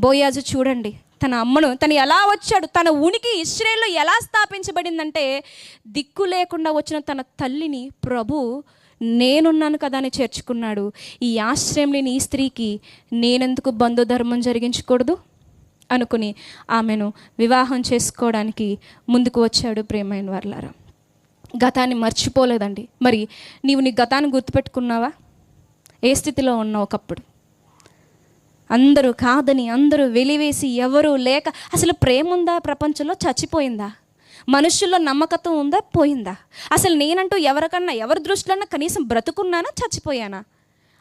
[SPEAKER 1] బోయాజు చూడండి, తన అమ్మను, తను ఎలా వచ్చాడు, తన ఉనికి ఇశ్రాయేలులో ఎలా స్థాపించబడిందంటే, దిక్కు లేకుండా వచ్చిన తన తల్లిని ప్రభు నేనున్నాను కదా అని చేర్చుకున్నాడు. ఈ ఆశ్రయం లేని ఈ స్త్రీకి నేనెందుకు బంధుధర్మం జరిగించకూడదు? అనుకుని ఆమెను వివాహం చేసుకోవడానికి ముందుకు వచ్చాడు. ప్రియమైన వారలారా, గతాన్ని మర్చిపోలేదండి. మరి నీవు నీ గతాన్ని గుర్తుపెట్టుకున్నావా? ఏ స్థితిలో ఉన్నావు ఒకప్పుడు? అందరూ కాదని, అందరూ వెలివేసి, ఎవరు లేక, అసలు ప్రేమ ఉందా ప్రపంచంలో? చచ్చిపోయిందా? మనుషుల్లో నమ్మకత్వం ఉందా? పోయిందా? అసలు నేనంటూ ఎవరికన్నా, ఎవరి దృష్టిలో కనీసం బ్రతుకున్నానా, చచ్చిపోయానా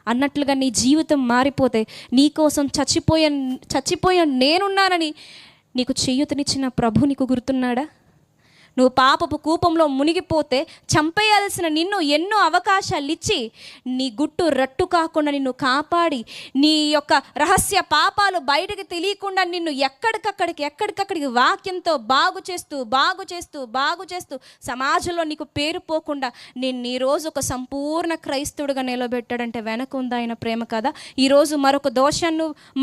[SPEAKER 1] అన్నట్లుగా నీ జీవితం మారిపోతే, నీకోసం చచ్చిపోయా నేనున్నానని నీకు చేయూతనిచ్చిన ప్రభు నీకు గుర్తున్నాడా? నువ్వు పాపపు కూపంలో మునిగిపోతే చంపేయాల్సిన నిన్ను ఎన్నో అవకాశాలు ఇచ్చి నీ గుట్టు రట్టు కాకుండా నిన్ను కాపాడి, నీ యొక్క రహస్య పాపాలు బయటకు తెలియకుండా నిన్ను ఎక్కడికక్కడికి వాక్యంతో బాగు చేస్తూ సమాజంలో నీకు పేరు పోకుండా నిన్ను ఈరోజు ఒక సంపూర్ణ క్రైస్తవుడిగా నిలబెట్టాడంటే వెనక ఉందా ఆయన ప్రేమ కదా? ఈరోజు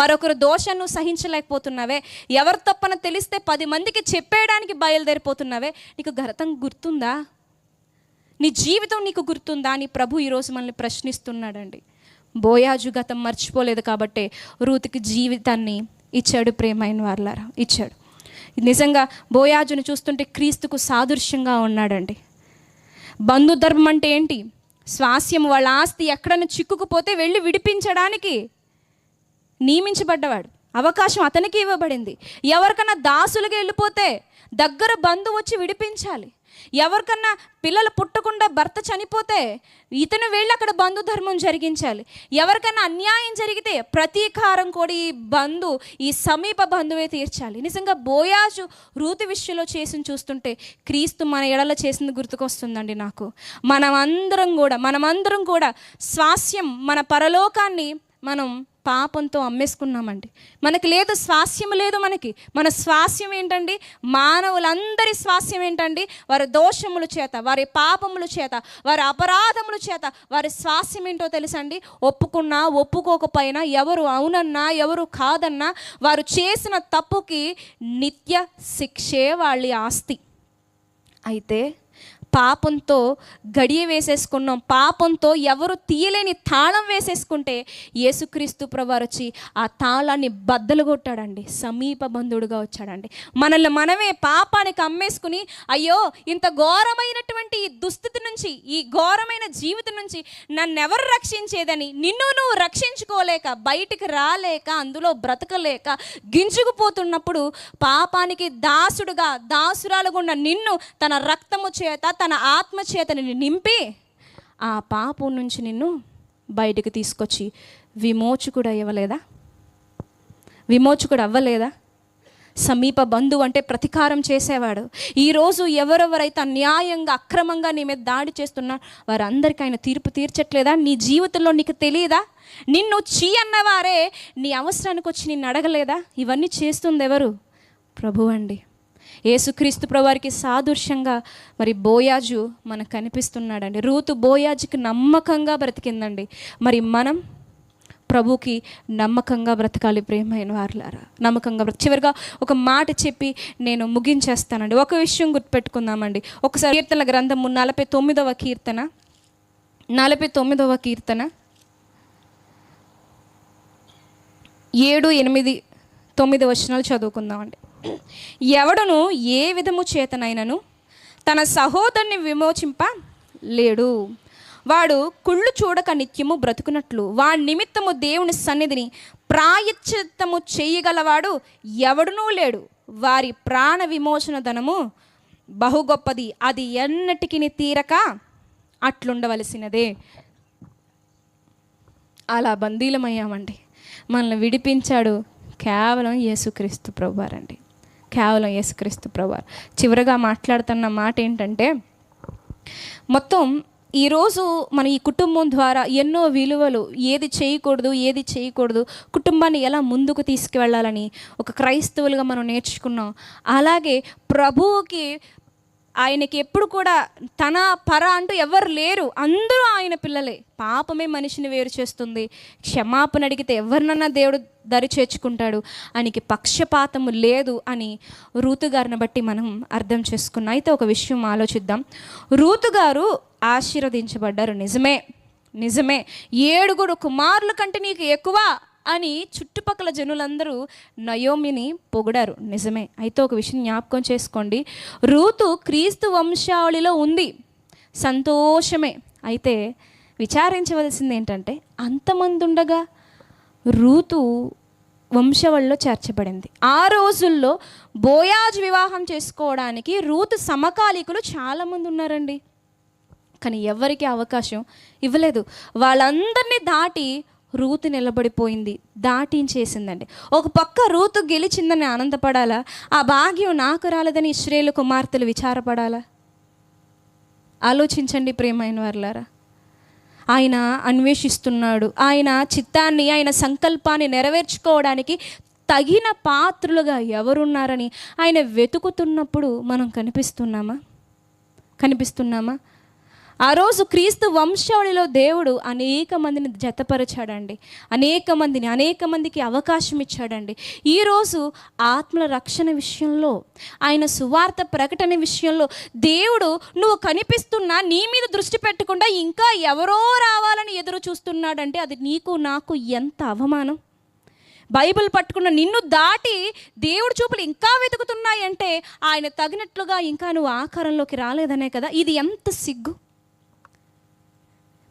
[SPEAKER 1] మరొకరు దోషాన్ని సహించలేకపోతున్నావే, ఎవరు తప్పన తెలిస్తే 10 మందికి చెప్పేయడానికి బయలుదేరిపోతున్నావే. నీకు గతం గుర్తుందా? నీ జీవితం నీకు గుర్తుందా అని ప్రభు ఈరోజు మనల్ని ప్రశ్నిస్తున్నాడండి. బోయాజు గతం మర్చిపోలేదు కాబట్టే రూతుకి జీవితాన్ని ఇచ్చాడు. ప్రియమైన వారలారా, ఇచ్చాడు. నిజంగా బోయాజును చూస్తుంటే క్రీస్తుకు సాదృశ్యంగా ఉన్నాడండి. బంధుధర్మం అంటే ఏంటి? స్వాస్యం, వాళ్ళ ఆస్తి ఎక్కడైనా చిక్కుకుపోతే వెళ్ళి విడిపించడానికి నియమించబడ్డవాడు. అవకాశం అతనికి ఇవ్వబడింది. ఎవరికన్నా దాసులుగా వెళ్ళిపోతే దగ్గర బంధువు వచ్చి విడిపించాలి. ఎవరికన్నా పిల్లలు పుట్టకుండా భర్త చనిపోతే ఇతను వెళ్ళి అక్కడ బంధుధర్మం జరిగించాలి. ఎవరికైనా అన్యాయం జరిగితే ప్రతీకారం కూడా ఈ సమీప బంధువే తీర్చాలి. నిజంగా బోయాజు రూతు విషయంలో చేసి చూస్తుంటే క్రీస్తు మన ఎడల చేసింది గుర్తుకొస్తుందండి నాకు. మనమందరం కూడా స్వాస్యం, మన పరలోకాన్ని మనం పాపంతో అమ్మేసుకున్నామండి. మనకి లేదు, స్వాస్యం లేదు. మన స్వాస్యం ఏంటండి? మానవులందరి స్వాస్యం ఏంటండి? వారి దోషముల చేత, వారి పాపముల చేత, వారి అపరాధముల చేత వారి స్వాస్యం ఏంటో తెలుసండి? ఒప్పుకున్నా ఒప్పుకోకపోయినా, ఎవరు అవునన్నా ఎవరు కాదన్నా, వారు చేసిన తప్పుకి నిత్య శిక్షే వాళ్ళ ఆస్తి. అయితే పాపంతో గడియ వేసేసుకున్నాం. పాపంతో ఎవరు తీయలేని తాళం వేసేసుకుంటే యేసుక్రీస్తు ప్రభువారు వచ్చి ఆ తాళాన్ని బద్దలు కొట్టాడండి. సమీప బంధువుడుగా వచ్చాడండి. మనల్ని మనమే పాపానికి అమ్మేసుకుని, అయ్యో ఇంత ఘోరమైనటువంటి ఈ దుస్థితి నుంచి, ఈ ఘోరమైన జీవితం నుంచి నన్నెవరు రక్షించేదని నువ్వు రక్షించుకోలేక, బయటికి రాలేక, అందులో బ్రతకలేక గింజుకుపోతున్నప్పుడు పాపానికి దాసురాలుగా ఉన్న నిన్ను తన రక్తము చేత, తన ఆత్మ చేత నిన్ను నింపి ఆ పాపం నుంచి నిన్ను బయటకు తీసుకొచ్చి విమోచకుడు అవ్వలేదా? సమీప బంధువు అంటే ప్రతీకారం చేసేవాడు. ఈరోజు ఎవరెవరైతే అన్యాయంగా, అక్రమంగా నీ మీద దాడి చేస్తున్నా వారందరికీ ఆయన తీర్పు తీర్చట్లేదా? నీ జీవితంలో నీకు తెలియదా? నిన్ను అన్నవారే నీ అవసరానికి వచ్చి నిన్ను అడగలేదా? ఇవన్నీ చేస్తుంది ఎవరు? ప్రభు అండి. యేసుక్రీస్తు ప్రభువారికి సాదృశ్యంగా మరి బోయాజు మనకు కనిపిస్తున్నాడండి. రూతు బోయాజుకి నమ్మకంగా బ్రతికిందండి. మరి మనం ప్రభుకి నమ్మకంగా బ్రతకాలి. ప్రియమైన వారలారా, నమ్మకంగా చివరిగా ఒక మాట చెప్పి నేను ముగించేస్తానండి. ఒక విషయం గుర్తుపెట్టుకుందామండి. ఒకసారి కీర్తనల గ్రంథము 49వ కీర్తన 7, 8, 9 వచనాలు చదువుకుందామండి. ఎవడును ఏ విధము చేతనైనను తన సహోదరుని విమోచింప లేడు. వాడు కుళ్ళు చూడక నిత్యము బ్రతుకున్నట్లు వాడి నిమిత్తము దేవుని సన్నిధిని ప్రాయశ్చిత్తము చేయగలవాడు ఎవడునూ లేడు. వారి ప్రాణ విమోచన ధనము బహు గొప్పది, అది ఎన్నటికి తీరక అట్లుండవలసినదే. అలా బందీలమయ్యామండి. మనల్ని విడిపించాడు కేవలం యేసుక్రీస్తు ప్రభువారండి. కేవలం యేసుక్రీస్తు ప్రభువారు. చివరగా మాట్లాడుతున్న మాట ఏంటంటే, మొత్తం ఈరోజు మన ఈ కుటుంబం ద్వారా ఎన్నో విలువలు, ఏది చేయకూడదు, కుటుంబాన్ని ఎలా ముందుకు తీసుకువెళ్ళాలని ఒక క్రైస్తవులుగా మనం నేర్చుకున్నాం. అలాగే ప్రభువుకి, ఆయనకి ఎప్పుడు కూడా తన పర అంటూ ఎవరు లేరు, అందరూ ఆయన పిల్లలే. పాపమే మనిషిని వేరు చేస్తుంది. క్షమాపణ అడిగితే ఎవరినన్నా దేవుడు దరి చేర్చుకుంటాడు. ఆయనకి పక్షపాతము లేదు అని రూతు గారిని బట్టి మనం అర్థం చేసుకున్నాం. అయితే ఒక విషయం ఆలోచిద్దాం. రూతు గారు ఆశీర్వదించబడ్డారు, నిజమే. 7 కుమారుల కంటే నీకు ఎక్కువ అని చుట్టుపక్కల జనులందరూ నయోమిని పొగిడారు. నిజమే. అయితే ఒక విషయం జ్ఞాపకం చేసుకోండి, రూతు క్రీస్తు వంశావళిలో ఉంది, సంతోషమే. అయితే విచారించవలసింది ఏంటంటే, అంతమంది ఉండగా రూతు వంశవళిలో చేర్చబడింది. ఆ రోజుల్లో బోయాజు వివాహం చేసుకోవడానికి రూతు సమకాలీకులు చాలామంది ఉన్నారండి. కానీ ఎవరికి అవకాశం ఇవ్వలేదు. వాళ్ళందరినీ దాటి రూతు నిలబడిపోయింది, దాటించేసిందండి. ఒక పక్క రూతు గెలిచిందని ఆనందపడాలా? ఆ భాగ్యం నాకు రాలేదని ఇశ్రాయేలు కుమార్తెలు విచారపడాలా? ఆలోచించండి ప్రియమైన వారలారా. ఆయన అన్వేషిస్తున్నాడు. ఆయన చిత్తాన్ని, ఆయన సంకల్పాన్ని నెరవేర్చుకోవడానికి తగిన పాత్రులుగా ఎవరున్నారని ఆయన వెతుకుతున్నప్పుడు మనం కనిపిస్తున్నామా? ఆ రోజు క్రీస్తు వంశావళిలో దేవుడు అనేక మందిని జతపరిచాడండి, అనేక మందికి అవకాశం ఇచ్చాడండి. ఈరోజు ఆత్మల రక్షణ విషయంలో, ఆయన సువార్త ప్రకటన విషయంలో దేవుడు నువ్వు కనిపిస్తున్నా నీ మీద దృష్టి పెట్టకుండా ఇంకా ఎవరో రావాలని ఎదురు చూస్తున్నాడంటే అది నీకు నాకు ఎంత అవమానం. బైబిల్ పట్టుకున్న నిన్ను దాటి దేవుడి చూపులు ఇంకా వెతుకుతున్నాయంటే ఆయన తగినట్లుగా ఇంకా నువ్వు ఆకారంలోకి రాలేదనే కదా. ఇది ఎంత సిగ్గు.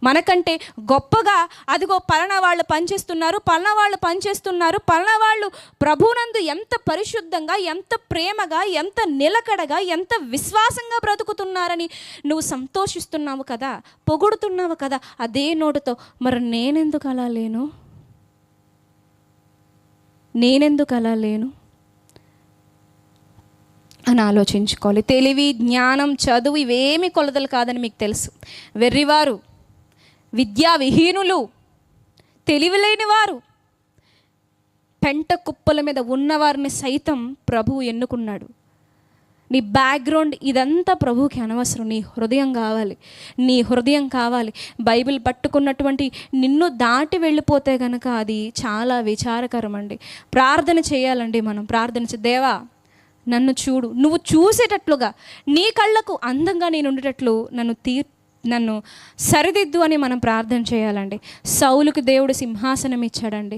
[SPEAKER 1] మనకంటే గొప్పగా అదిగో పలానా వాళ్ళు పనిచేస్తున్నారు, పలానా వాళ్ళు ప్రభునందు ఎంత పరిశుద్ధంగా, ఎంత ప్రేమగా, ఎంత నిలకడగా, ఎంత విశ్వాసంగా బ్రతుకుతున్నారని నువ్వు సంతోషిస్తున్నావు కదా, పొగుడుతున్నావు కదా. అదే నోటితో మరి నేనెందుకు అలా లేను అని ఆలోచించుకోవాలి. తెలివి, జ్ఞానం, చదువు ఇవేమి కొలతలు కాదని మీకు తెలుసు. వెర్రివారు, విద్యా విహీనులు, తెలివిలేని వారు, పెంట కుప్పల మీద ఉన్నవారిని సైతం ప్రభువు ఎన్నుకున్నాడు. నీ బ్యాక్గ్రౌండ్ ఇదంతా ప్రభువుకి అనవసరం. నీ హృదయం కావాలి. బైబిల్ పట్టుకున్నటువంటి నిన్ను దాటి వెళ్ళిపోతే కనుక అది చాలా విచారకరం అండి. ప్రార్థన చేయాలండి. మనం దేవా నన్ను చూడు, నువ్వు చూసేటట్లుగా, నీ కళ్ళకు అందంగా నేను ఉండేటట్లు నన్ను సరిదిద్దు అని మనం ప్రార్థన చేయాలండి. సౌలుకి దేవుడు సింహాసనం ఇచ్చాడండి.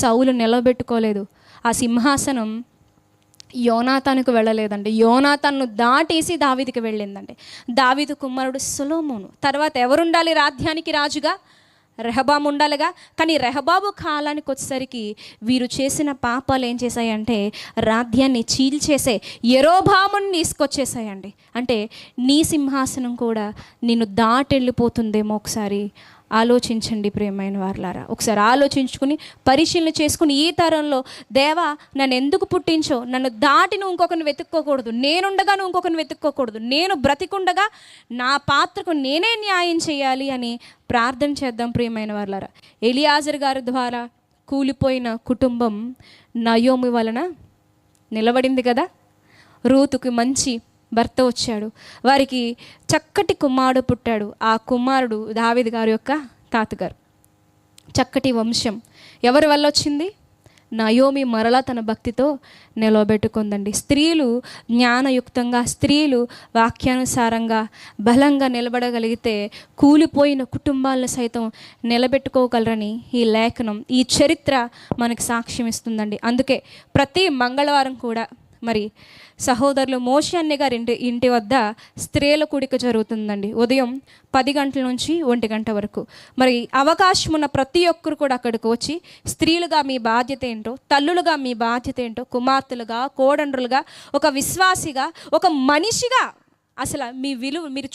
[SPEAKER 1] సౌలు నిలబెట్టుకోలేదు. ఆ సింహాసనం యోనాతానుకు వెళ్ళలేదండి. యోనాతాను దాటేసి దావీదుకి వెళ్ళిందండి. దావీదు కుమారుడు సొలొమోను. తర్వాత ఎవరుండాలి రాజ్యానికి రాజుగా? రెహబాము ఉండాలిగా. కానీ రెహబాము కాలానికి వచ్చేసరికి వీరు చేసిన పాపాలు ఏం చేశాయంటే రాజ్యాన్ని చీల్చేసే యెరోబాముని తీసుకొచ్చేసాయండి. అంటే నీ సింహాసనం కూడా నిన్ను దాటెళ్ళిపోతుందేమో. ఒకసారి ఆలోచించండి ప్రియమైన వారలారా. ఒకసారి ఆలోచించుకుని పరిశీలన చేసుకుని, ఈ తరంలో దేవా నన్ను ఎందుకు పుట్టించో, నన్ను దాటి నువ్వు ఇంకొకరిని వెతుక్కోకూడదు, నేనుండగా నువ్వు ఇంకొకరిని వెతుక్కోకూడదు, నేను బ్రతికుండగా నా పాత్రకు నేనే న్యాయం చేయాలి అని ప్రార్థన చేద్దాం ప్రియమైన వారలారా. ఎలియాజరు గారి ద్వారా కూలిపోయిన కుటుంబం నయోమి వలన నిలబడింది కదా. రూతుకి మంచి భర్త వచ్చాడు, వారికి చక్కటి కుమారుడు పుట్టాడు. ఆ కుమారుడు దావీదు గారి యొక్క తాతగారు. చక్కటి వంశం ఎవరి వల్ల వచ్చింది? నయోమి మరలా తన భక్తితో నిలవబెట్టుకుందండి. స్త్రీలు జ్ఞానయుక్తంగా, స్త్రీలు వాక్యానుసారంగా బలంగా నిలబడగలిగితే కూలిపోయిన కుటుంబాలను సైతం నిలబెట్టుకోగలరని ఈ లేఖనం, ఈ చరిత్ర మనకి సాక్ష్యం ఇస్తుందండి. అందుకే ప్రతి మంగళవారం కూడా మరి సహోదరులు మోషే అన్నయ్య గారి ఇంటి వద్ద స్త్రీల కూడిక జరుగుతుందండి. ఉదయం 10 గంటల నుంచి 1 గంట వరకు. మరి అవకాశం ఉన్న ప్రతి ఒక్కరు కూడా అక్కడికి వచ్చి స్త్రీలుగా మీ బాధ్యత ఏంటో, తల్లులుగా మీ బాధ్యత ఏంటో, కుమార్తెలుగా, కోడండ్రులుగా, ఒక విశ్వాసిగా, ఒక మనిషిగా అసలు మీ మీరు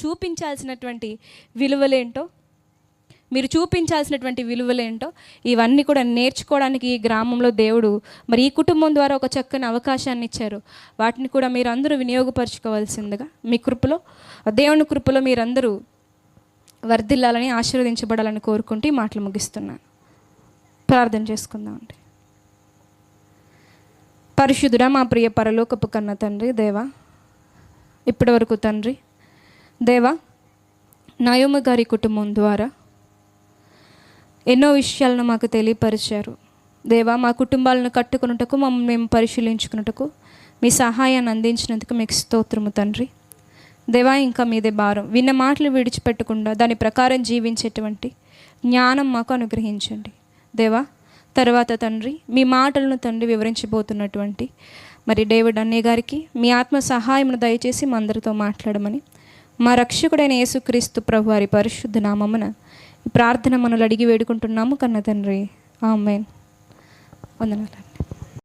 [SPEAKER 1] చూపించాల్సినటువంటి విలువలేంటో ఇవన్నీ కూడా నేర్చుకోవడానికి ఈ గ్రామంలో దేవుడు మరి ఈ కుటుంబం ద్వారా ఒక చక్కని అవకాశాన్ని ఇచ్చారు. వాటిని కూడా మీరందరూ వినియోగపరచుకోవాల్సిందిగా మీ కృపలో, దేవుని కృపలో మీరందరూ వర్ధిల్లాలని, ఆశీర్వదించబడాలని కోరుకుంటూ ఈ మాటలు ముగిస్తున్నాను. ప్రార్థన చేసుకుందామండి. పరిశుద్ధుడా, మా ప్రియ పరలోకపు కన్న తండ్రి దేవా, ఇప్పటి వరకు తండ్రి దేవా నయోమి గారి కుటుంబం ద్వారా ఎన్నో విషయాలను మాకు తెలియపరిచారు దేవా. మా కుటుంబాలను కట్టుకున్నటకు, మమ్మల్ని మేము పరిశీలించుకున్నటకు మీ సహాయాన్ని అందించినందుకు మీకు స్తోత్రము తండ్రి దేవా. ఇంకా మీదే భారం, విన్న మాటలు విడిచిపెట్టకుండా దాని ప్రకారం జీవించేటువంటి జ్ఞానం మాకు అనుగ్రహించండి దేవా. తర్వాత తండ్రి మీ మాటలను తండ్రి వివరించబోతున్నటువంటి మరి డేవిడ్ అన్నయ్య గారికి మీ ఆత్మ సహాయమును దయచేసి మా అందరితో మాట్లాడమని మా రక్షకుడైన యేసుక్రీస్తు ప్రభు వారి పరిశుద్ధ నామమున ఈ ప్రార్థన మనలు అడిగి వేడుకుంటున్నాము కన్న తండ్రి. ఆమేన్. వందనాలు.